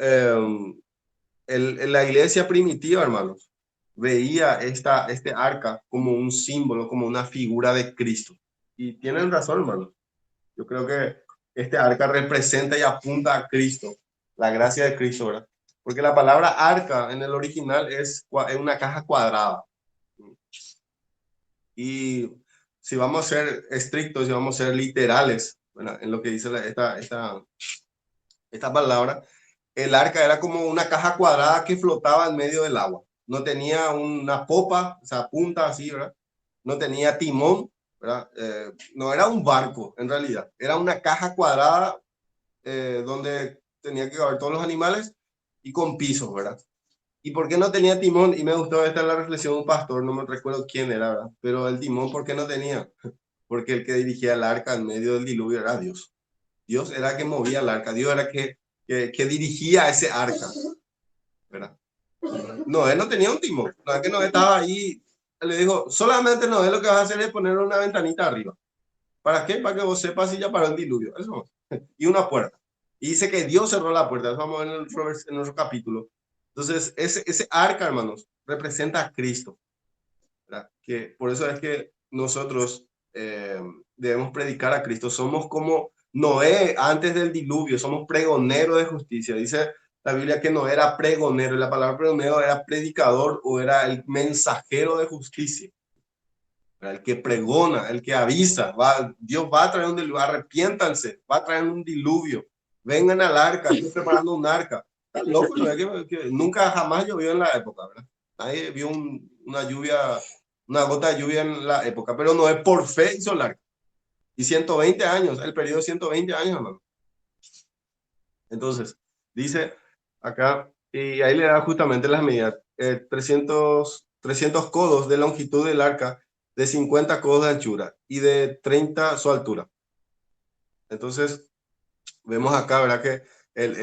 la iglesia primitiva, hermanos, veía este arca como un símbolo, como una figura de Cristo. Y tienen razón, hermanos. Yo creo que este arca representa y apunta a Cristo, la gracia de Cristo, ¿verdad? Porque la palabra arca en el original es una caja cuadrada. Y si vamos a ser estrictos, si vamos a ser literales, ¿verdad? En lo que dice esta palabra, el arca era como una caja cuadrada que flotaba en medio del agua. No tenía una popa, o sea, punta así, ¿verdad? No tenía timón, ¿verdad? No era un barco, en realidad. Era una caja cuadrada donde tenía que caber todos los animales y con pisos, ¿verdad? ¿Y por qué no tenía timón? Y me gustó esta la reflexión de un pastor, no me recuerdo quién era, ¿verdad? Pero el timón, ¿por qué no tenía? Porque el que dirigía el arca en medio del diluvio era Dios. Dios era el que movía el arca, Dios era el que dirigía ese arca, ¿verdad? Noé no tenía un timón, no es que Noé estaba ahí, le dijo, solamente Noé lo que vas a hacer es poner una ventanita arriba. ¿Para qué? Para que vos sepas si ya paró el diluvio. Eso. Y una puerta. Y dice que Dios cerró la puerta. Eso vamos a ver en nuestro capítulo. Entonces, ese arca, hermanos, representa a Cristo, ¿verdad? Que por eso es que nosotros debemos predicar a Cristo. Somos como Noé antes del diluvio, somos pregoneros de justicia. Dice la Biblia que Noé era pregonero, y la palabra pregonero era predicador o era el mensajero de justicia. El que pregona, el que avisa, Dios va a traer un diluvio, arrepiéntanse, va a traer un diluvio, vengan al arca, estoy preparando un arca. Está loco, ¿no? Que nunca jamás llovió en la época, ¿verdad? Nadie vio una lluvia, una gota de lluvia en la época, pero no es por fe hizo el arca. Y 120 años, el periodo de 120 años, hermano. Entonces, dice acá, y ahí le da justamente las medidas, 300 codos de longitud del arca, de 50 codos de anchura y de 30 su altura. Entonces, vemos acá, ¿verdad? Que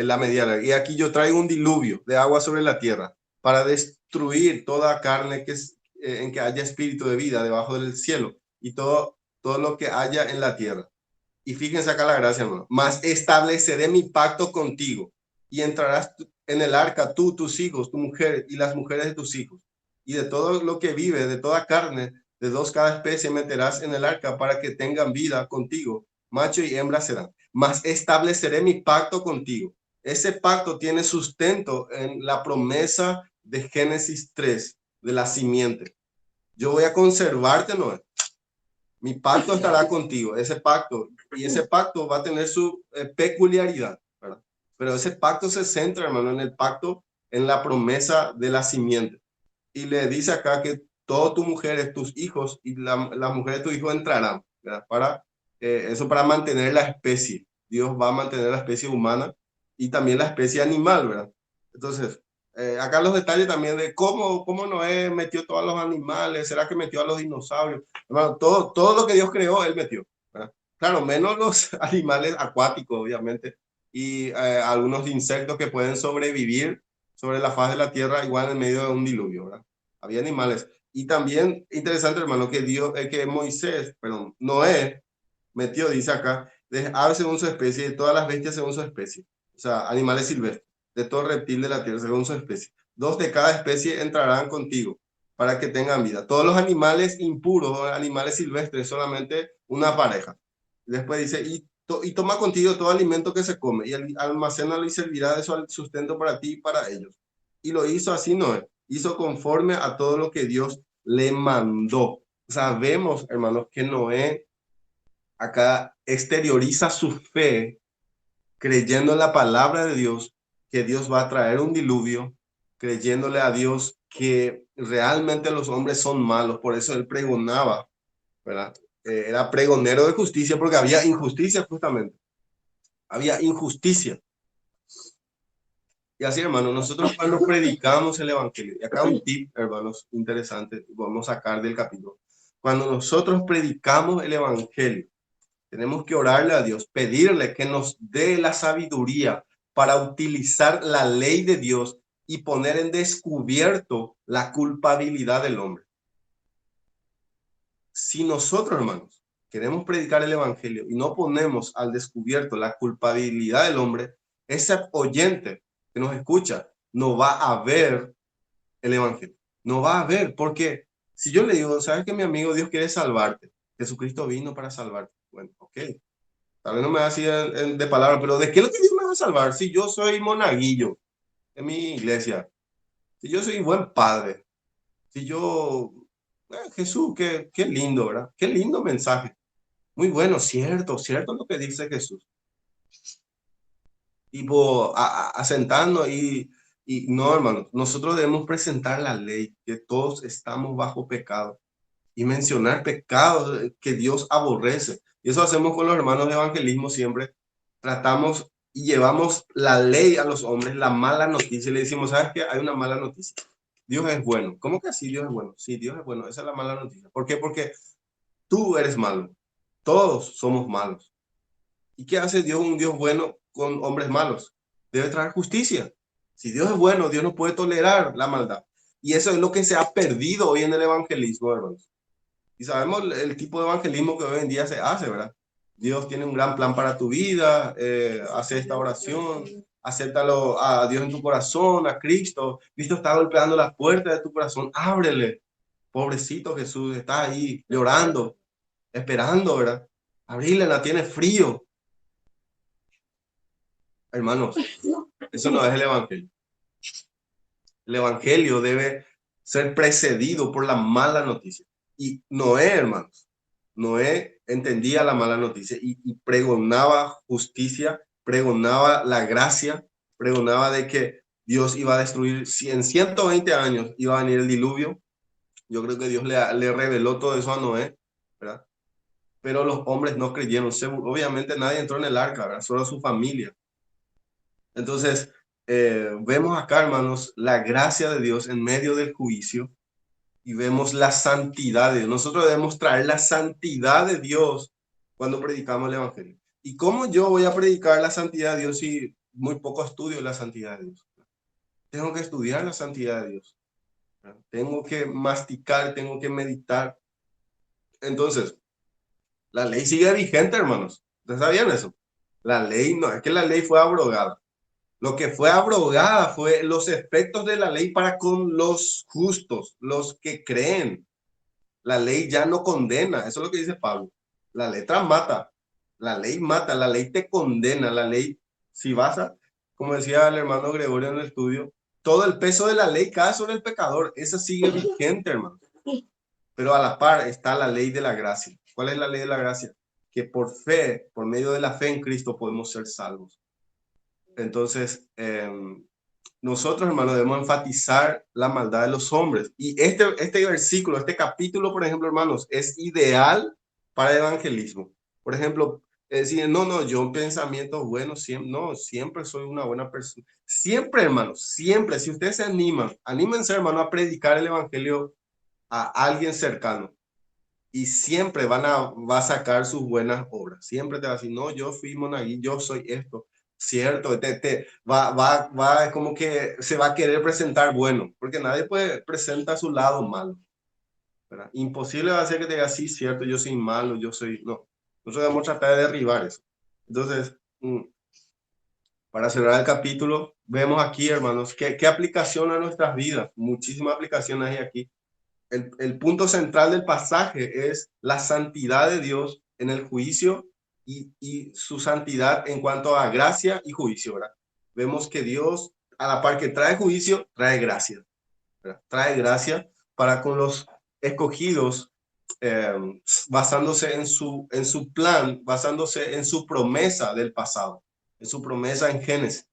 la medida. Y aquí yo traigo un diluvio de agua sobre la tierra para destruir toda carne en que haya espíritu de vida debajo del cielo y todo lo que haya en la tierra. Y fíjense acá la gracia, hermano. Mas estableceré mi pacto contigo y entrarás en el arca tú, tus hijos, tu mujer y las mujeres de tus hijos. Y de todo lo que vive, de toda carne, de 2 cada especie meterás en el arca para que tengan vida contigo. Macho y hembra serán. Mas estableceré mi pacto contigo. Ese pacto tiene sustento en la promesa de Génesis 3, de la simiente. Yo voy a conservarte, Noé. Mi pacto estará contigo, ese pacto, y ese pacto va a tener su peculiaridad, ¿verdad? Pero ese pacto se centra, hermano, en el pacto, en la promesa de la simiente. Y le dice acá que todas tus mujeres, tus hijos y las mujeres de tu hijo entrarán. ¿verdad? Eso para mantener la especie. Dios va a mantener la especie humana y también la especie animal, ¿verdad? Entonces, acá los detalles también de cómo Noé metió todos los animales, ¿será que metió a los dinosaurios? Bueno, todo lo que Dios creó, él metió, ¿verdad? Claro, menos los animales acuáticos, obviamente, y algunos insectos que pueden sobrevivir sobre la faz de la tierra igual en medio de un diluvio, ¿verdad? Había animales. Y también interesante, hermano, que Moisés, perdón, Noé metió, dice acá, de aves según su especie, de todas las bestias según su especie. O sea, animales silvestres, de todo reptil de la tierra según su especie. 2 de cada especie entrarán contigo para que tengan vida. Todos los animales impuros, animales silvestres, solamente una pareja. Después dice, y toma contigo todo alimento que se come, y almacénalo y servirá de su sustento para ti y para ellos. Y lo hizo así Noé, hizo conforme a todo lo que Dios le mandó. Sabemos, hermanos, que Noé acá exterioriza su fe creyendo en la palabra de Dios, que Dios va a traer un diluvio, creyéndole a Dios que realmente los hombres son malos. Por eso él pregonaba, ¿verdad? Era pregonero de justicia porque había injusticia justamente. Había injusticia. Y así, hermanos, nosotros cuando predicamos el evangelio, y acá un tip, hermanos, interesante, vamos a sacar del capítulo. Cuando nosotros predicamos el evangelio, tenemos que orarle a Dios, pedirle que nos dé la sabiduría para utilizar la ley de Dios y poner en descubierto la culpabilidad del hombre. Si nosotros, hermanos, queremos predicar el evangelio y no ponemos al descubierto la culpabilidad del hombre, ese oyente que nos escucha no va a ver el evangelio. No va a ver, porque si yo le digo, sabes que mi amigo, Dios quiere salvarte, Jesucristo vino para salvarte. Bueno, ok, tal vez no me va a decir de palabra, pero ¿de qué es lo que Dios me va a salvar? Si yo soy monaguillo en mi iglesia, si yo soy buen padre, si yo, Jesús, qué lindo, ¿verdad? Qué lindo mensaje. Muy bueno, cierto lo que dice Jesús. Tipo, asentando y no, hermanos, nosotros debemos presentar la ley, que todos estamos bajo pecado y mencionar pecados que Dios aborrece. Y eso hacemos con los hermanos de evangelismo siempre. Tratamos y llevamos la ley a los hombres, la mala noticia, y le decimos, ¿sabes qué? Hay una mala noticia. Dios es bueno. ¿Cómo que así Dios es bueno? Sí, Dios es bueno. Esa es la mala noticia. ¿Por qué? Porque tú eres malo. Todos somos malos. ¿Y qué hace Dios, un Dios bueno, con hombres malos? Debe traer justicia. Si Dios es bueno, Dios no puede tolerar la maldad. Y eso es lo que se ha perdido hoy en el evangelismo, hermanos. Y sabemos el tipo de evangelismo que hoy en día se hace, ¿verdad? Dios tiene un gran plan para tu vida, hace esta oración, acéptalo a Dios en tu corazón, a Cristo. Cristo está golpeando las puertas de tu corazón, ábrele. Pobrecito Jesús, está ahí llorando, esperando, ¿verdad? Abrirle, la tiene frío. Hermanos, eso no es el evangelio. El evangelio debe ser precedido por la mala noticia. Y Noé, hermanos, Noé entendía la mala noticia y pregonaba justicia, pregonaba la gracia, pregonaba de que Dios iba a destruir, si en 120 años iba a venir el diluvio. Yo creo que Dios le reveló todo eso a Noé, ¿verdad? Pero los hombres no creyeron. Obviamente nadie entró en el arca, ¿verdad? Solo su familia. Entonces, vemos acá, hermanos, la gracia de Dios en medio del juicio y vemos la santidad de Dios. Nosotros debemos traer la santidad de Dios cuando predicamos el evangelio. ¿Y cómo yo voy a predicar la santidad de Dios si muy poco estudio la santidad de Dios? Tengo que estudiar la santidad de Dios. Tengo que masticar, tengo que meditar. Entonces, la ley sigue vigente, hermanos. ¿Ustedes sabían eso? La ley no, es que la ley fue abrogada. Lo que fue abrogada fue los efectos de la ley para con los justos, los que creen. La ley ya no condena, eso es lo que dice Pablo. La letra mata, la ley te condena, la ley, si vas a, como decía el hermano Gregorio en el estudio, todo el peso de la ley cae sobre el pecador, esa sigue vigente, hermano. Pero a la par está la ley de la gracia. ¿Cuál es la ley de la gracia? Que por fe, por medio de la fe en Cristo podemos ser salvos. Entonces, nosotros, hermanos, debemos enfatizar la maldad de los hombres. Y este versículo, este capítulo, por ejemplo, hermanos, es ideal para evangelismo. Por ejemplo, decir, no, yo en pensamientos buenos, siempre soy una buena persona. Siempre, hermano, siempre, si ustedes se animan, anímense, hermano, a predicar el evangelio a alguien cercano. Y siempre va a sacar sus buenas obras. Siempre te va a decir, no, yo fui monaguillo, yo soy esto. Cierto, es como que se va a querer presentar bueno, porque nadie puede presentar su lado malo, ¿verdad? Imposible va a ser que te diga, sí, cierto, yo soy malo, yo soy, no. Nosotros vamos a tratar de derribar eso. Entonces, para cerrar el capítulo, vemos aquí, hermanos, qué aplicación a nuestras vidas. Muchísimas aplicaciones hay aquí. El punto central del pasaje es la santidad de Dios en el juicio y su santidad en cuanto a gracia y juicio, ¿verdad? Vemos que Dios, a la par que trae juicio, trae gracia, ¿verdad? Trae gracia para con los escogidos, eh, basándose en su plan, basándose en su promesa del pasado, en su promesa en Génesis.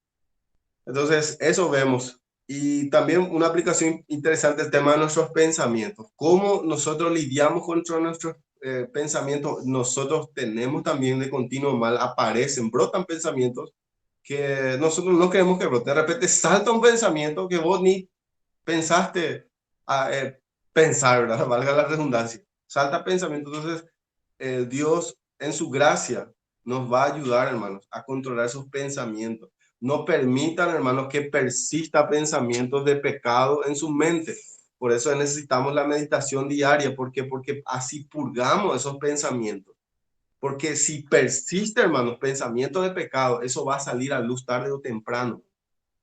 Entonces, eso vemos. Y también una aplicación interesante, el tema de nuestros pensamientos. Cómo nosotros lidiamos con nuestros pensamientos. Nosotros tenemos también de continuo mal, aparecen, brotan pensamientos que nosotros no queremos que broten. De repente salta un pensamiento que vos ni pensaste a, pensar, ¿verdad? Valga la redundancia. Salta pensamiento. Entonces, Dios en su gracia nos va a ayudar, hermanos, a controlar esos pensamientos. No permitan, hermanos, que persista pensamientos de pecado en su mente. Por eso necesitamos la meditación diaria. ¿Por qué? Porque así purgamos esos pensamientos. Porque si persiste, hermanos, pensamientos de pecado, eso va a salir a luz tarde o temprano.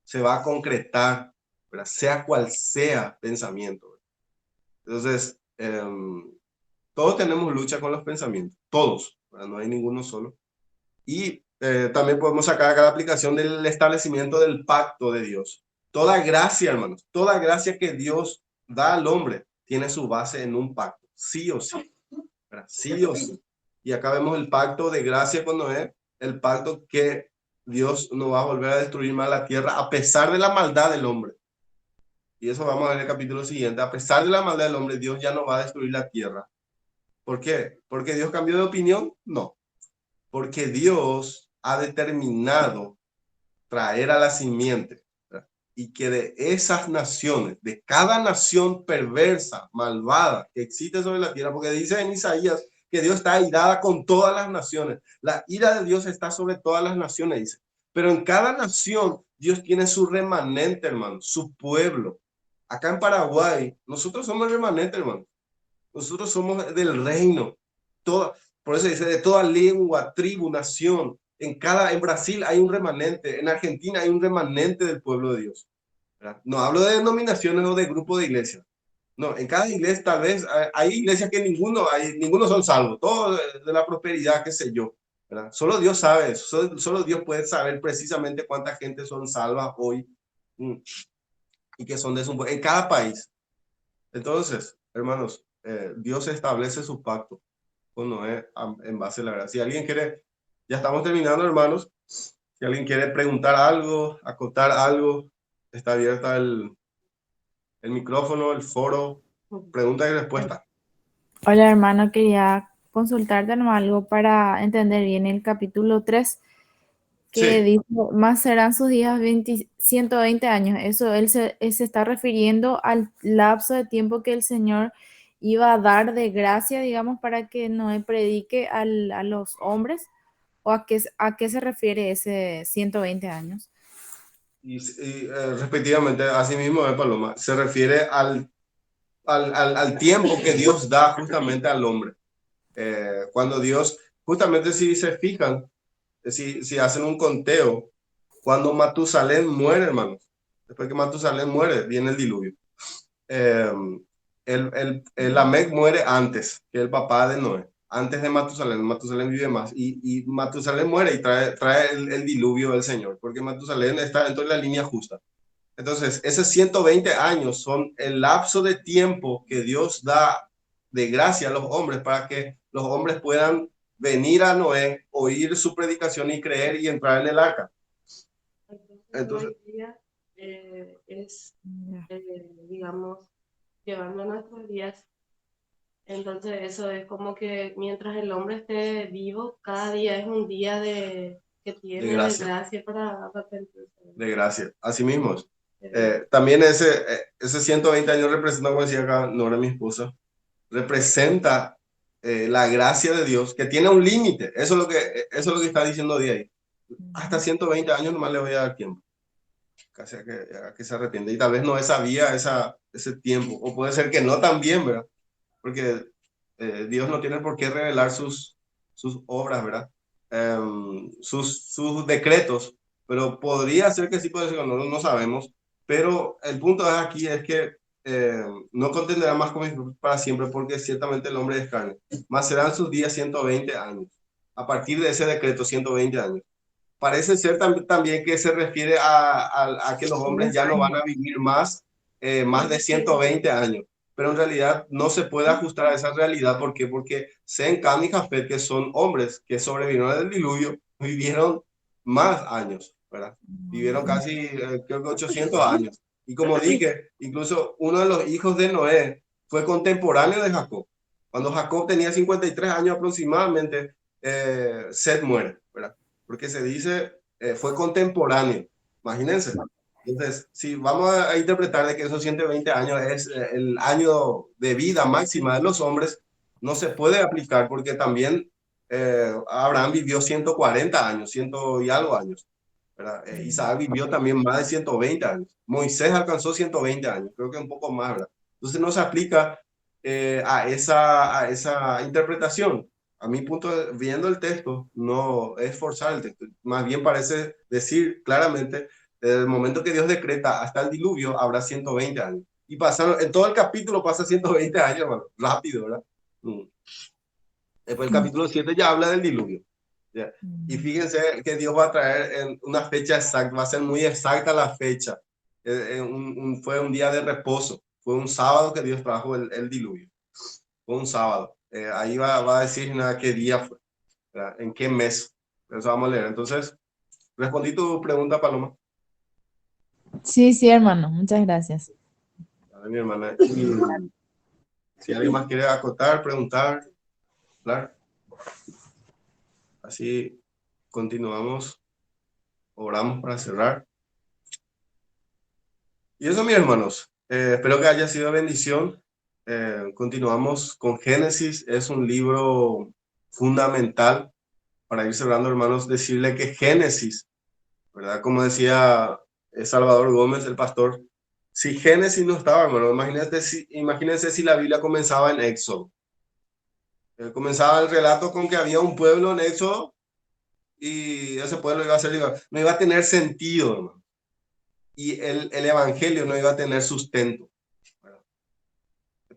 Se va a concretar, ¿verdad? Sea cual sea pensamiento. Entonces, todos tenemos lucha con los pensamientos, todos, ¿verdad? No hay ninguno solo. Y también podemos sacar acá la aplicación del establecimiento del pacto de Dios. Toda gracia, hermanos, toda gracia que Dios da al hombre tiene su base en un pacto, sí o sí, ¿verdad? Sí o sí. Y acá vemos el pacto de gracia con Noé, el pacto que Dios no va a volver a destruir más la tierra a pesar de la maldad del hombre. Y eso vamos a ver en el capítulo siguiente. A pesar de la maldad del hombre, Dios ya no va a destruir la tierra. ¿Por qué? ¿Porque Dios cambió de opinión? No. Porque Dios ha determinado traer a la simiente, ¿verdad? Y que de esas naciones, de cada nación perversa, malvada que existe sobre la tierra, porque dice en Isaías que Dios está airada con todas las naciones. La ira de Dios está sobre todas las naciones, dice. Pero en cada nación Dios tiene su remanente, hermano, su pueblo. Acá en Paraguay, nosotros somos el remanente, hermano. Nosotros somos del reino. Toda, por eso dice, de toda lengua, tribu, nación. En Brasil hay un remanente, en Argentina hay un remanente del pueblo de Dios, ¿verdad? No hablo de denominaciones o de grupos de iglesias. No, en cada iglesia tal vez hay iglesias que ninguno son salvos, todos de la prosperidad, qué sé yo, ¿verdad? Solo Dios sabe eso, solo Dios puede saber precisamente cuánta gente son salvas hoy, y que son de su, en cada país. Entonces, hermanos, Dios establece su pacto con Noé en base a la gracia. Si alguien quiere, ya estamos terminando, hermanos. Si alguien quiere preguntar algo, acotar algo, está abierta el micrófono, el foro, pregunta y respuesta. Hola hermano, quería consultarte nomás algo para entender bien el capítulo 3 que Sí, dice, más serán sus días 120 años. Eso él se está refiriendo al lapso de tiempo que el Señor iba a dar de gracia, digamos, para que Noé predique a los hombres. ¿O a qué se refiere ese 120 años? respectivamente, así mismo, Paloma, se refiere al tiempo que Dios da justamente al hombre. Cuando Dios, justamente si se fijan, si hacen un conteo, cuando Matusalén muere, hermanos, después que Matusalén muere, viene el diluvio. Eh, el Lamec muere antes que el papá de Noé, antes de Matusalén. Matusalén vive más y Matusalén muere y trae el diluvio del Señor, porque Matusalén está dentro de la línea justa. Entonces, esos 120 años son el lapso de tiempo que Dios da de gracia a los hombres para que los hombres puedan venir a Noé, oír su predicación y creer y entrar en el arca. Entonces, Hoy día es, digamos, llevando nuestros días Entonces eso es como que mientras el hombre esté vivo, cada día es un día que De tiene de gracia, gracia para arrepentirse. de gracia. Así mismo es. Eh, También ese 120 años representa, como decía acá Nora, mi esposa, representa la gracia de Dios, que tiene un límite. Eso es lo que está diciendo de ahí. Hasta 120 años nomás le voy a dar tiempo, casi a que se arrepienta. Y tal vez no sabía ese tiempo, o puede ser que no también, ¿verdad? Porque Dios no tiene por qué revelar sus obras, ¿verdad? Sus decretos, pero podría ser que sí, puede ser que no, no sabemos. Pero el punto aquí es que no contenderá más con mis para siempre, porque ciertamente el hombre es carne. Más serán sus días 120 años. A partir de ese decreto, 120 años. Parece ser también que se refiere a que los hombres ya no van a vivir más de 120 años, pero en realidad no se puede ajustar a esa realidad. ¿Por qué? Porque Sem, Cam y Jafet, que son hombres que sobrevivieron al diluvio, vivieron más años, ¿verdad? Vivieron casi, creo que 800 años. Y como dije, incluso uno de los hijos de Noé fue contemporáneo de Jacob. Cuando Jacob tenía 53 años aproximadamente, Seth muere, ¿verdad? Porque se dice, fue contemporáneo, imagínense. Entonces, si vamos a interpretar de que esos 120 años es el año de vida máxima de los hombres, no se puede aplicar porque también Abraham vivió 140 años, ciento y algo años, ¿verdad? Isaac vivió también más de 120 años. Moisés alcanzó 120 años, creo que un poco más, ¿verdad? Entonces no se aplica a esa interpretación. A mi punto, viendo el texto, no es forzar el texto, más bien parece decir claramente, desde el momento que Dios decreta hasta el diluvio, habrá 120 años. Y pasaron, en todo el capítulo pasa 120 años, hermano, rápido, ¿verdad? Después el capítulo 7 ya habla del diluvio. ¿Ya? Y fíjense que Dios va a traer en una fecha exacta, va a ser muy exacta la fecha. Fue un día de reposo, fue un sábado que Dios trajo el diluvio, fue un sábado. Ahí va a decir nada, qué día fue, ¿verdad? En qué mes. Eso vamos a leer. Entonces, respondí tu pregunta, Paloma. Sí, sí, hermano, muchas gracias. A ver, mi hermana. Y si alguien más quiere acotar, preguntar, claro. Así continuamos, oramos para cerrar. Y eso, mis hermanos, espero que haya sido bendición. Continuamos con Génesis, es un libro fundamental para ir cerrando, hermanos. Decirle que Génesis, ¿verdad? Como decía Salvador Gómez, el pastor, si Génesis no estaba, hermano, imagínense si la Biblia comenzaba en Éxodo. Comenzaba el relato con que había un pueblo en Éxodo y ese pueblo no iba a tener sentido, hermano. Y el evangelio no iba a tener sustento.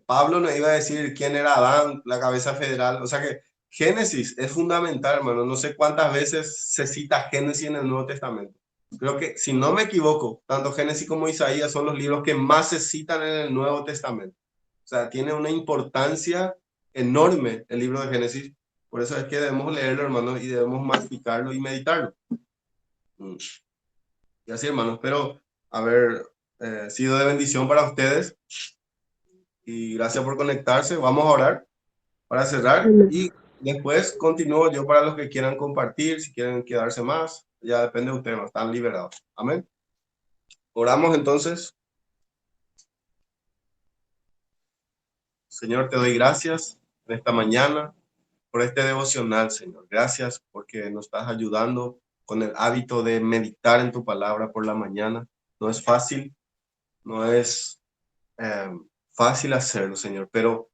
Pablo nos iba a decir quién era Adán, la cabeza federal. O sea que Génesis es fundamental, hermano. No sé cuántas veces se cita Génesis en el Nuevo Testamento. Creo que, si no me equivoco, tanto Génesis como Isaías son los libros que más se citan en el Nuevo Testamento. O sea, tiene una importancia enorme el libro de Génesis. Por eso es que debemos leerlo, hermano, y debemos masticarlo y meditarlo. Y así, hermano, espero haber sido de bendición para ustedes. Y gracias por conectarse. Vamos a orar para cerrar y después continúo yo para los que quieran compartir, si quieren quedarse más, ya depende de ustedes, están liberados. Amén. Oramos entonces. Señor, te doy gracias en esta mañana por este devocional, Señor. Gracias porque nos estás ayudando con el hábito de meditar en tu palabra por la mañana. No es fácil, no es fácil hacerlo, Señor, pero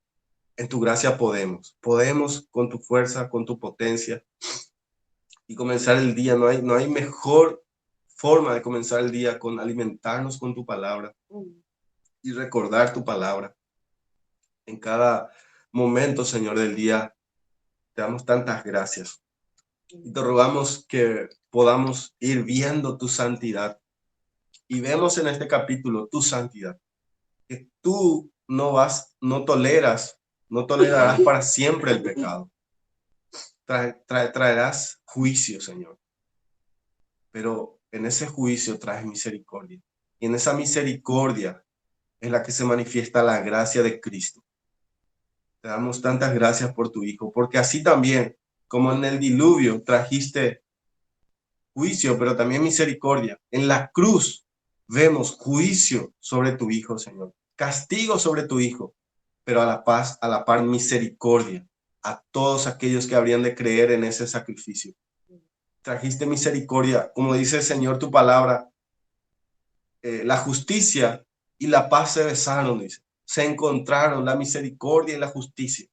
en tu gracia podemos con tu fuerza, con tu potencia y comenzar el día. No hay mejor forma de comenzar el día con alimentarnos con tu palabra y recordar tu palabra. En cada momento, Señor, del día, te damos tantas gracias y te rogamos que podamos ir viendo tu santidad y vemos en este capítulo tu santidad, que tú no tolerarás para siempre el pecado. Traerás juicio, Señor. Pero en ese juicio traes misericordia. Y en esa misericordia es la que se manifiesta la gracia de Cristo. Te damos tantas gracias por tu Hijo, porque así también, como en el diluvio trajiste juicio, pero también misericordia. En la cruz vemos juicio sobre tu Hijo, Señor. Castigo sobre tu Hijo, pero a la par misericordia a todos aquellos que habrían de creer en ese sacrificio. Trajiste misericordia, como dice el Señor tu palabra, la justicia y la paz se besaron, dice. Se encontraron la misericordia y la justicia.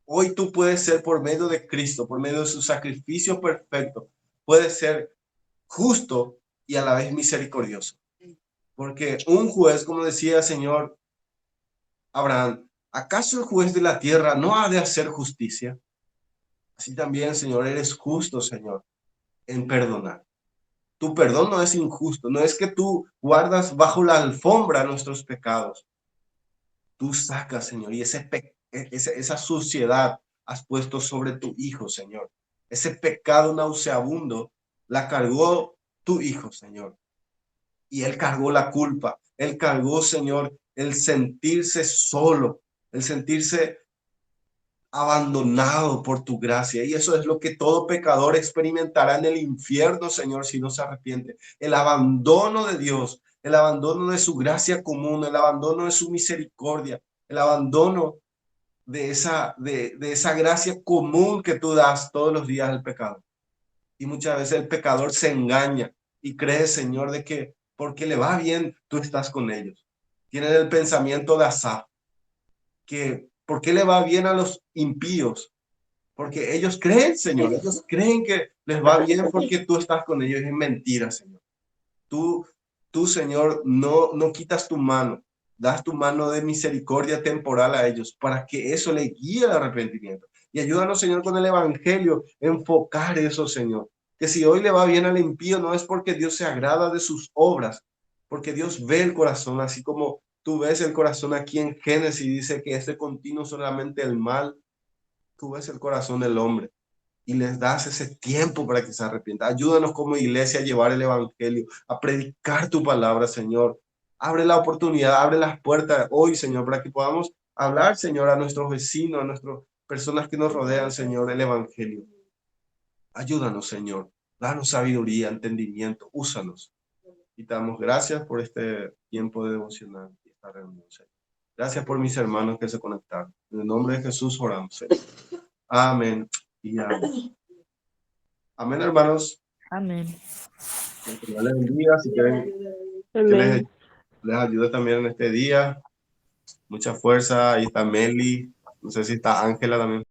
Hoy tú puedes ser por medio de Cristo, por medio de su sacrificio perfecto, puedes ser justo y a la vez misericordioso. Porque un juez, como decía el Señor Abraham, ¿acaso el juez de la tierra no ha de hacer justicia? Así también, Señor, eres justo, Señor, en perdonar. Tu perdón no es injusto, no es que tú guardas bajo la alfombra nuestros pecados. Tú sacas, Señor, y esa suciedad has puesto sobre tu Hijo, Señor. Ese pecado nauseabundo la cargó tu Hijo, Señor. Y Él cargó la culpa. Él cargó, Señor, el sentirse solo, el sentirse abandonado por tu gracia. Y eso es lo que todo pecador experimentará en el infierno, Señor, si no se arrepiente. El abandono de Dios, el abandono de su gracia común, el abandono de su misericordia, el abandono de esa gracia común que tú das todos los días al pecado. Y muchas veces el pecador se engaña y cree, Señor, de que porque le va bien, tú estás con ellos. Tienen el pensamiento de Asaf, que ¿por qué le va bien a los impíos? Porque ellos creen, Señor, ellos creen que les va bien porque tú estás con ellos. Es mentira, Señor. Tú, Señor, no quitas tu mano, das tu mano de misericordia temporal a ellos para que eso le guíe al arrepentimiento. Y ayúdanos, Señor, con el Evangelio, enfocar eso, Señor. Que si hoy le va bien al impío, no es porque Dios se agrada de sus obras, porque Dios ve el corazón, así como tú ves el corazón aquí en Génesis, dice que es de continuo solamente el mal. Tú ves el corazón del hombre y les das ese tiempo para que se arrepienta. Ayúdanos como iglesia a llevar el evangelio, a predicar tu palabra, Señor. Abre la oportunidad, abre las puertas hoy, Señor, para que podamos hablar, Señor, a nuestros vecinos, a nuestras personas que nos rodean, Señor, el evangelio. Ayúdanos, Señor. Danos sabiduría, entendimiento, úsanos. Y te damos gracias por este tiempo de devocional y esta reunión, Señor. Gracias por mis hermanos que se conectaron. En el nombre de Jesús oramos, Señor. Amén y amén. Amén, hermanos. Amén. Que Dios les bendiga. Si quieren que les ayude también en este día. Mucha fuerza. Ahí está Meli. No sé si está Ángela también.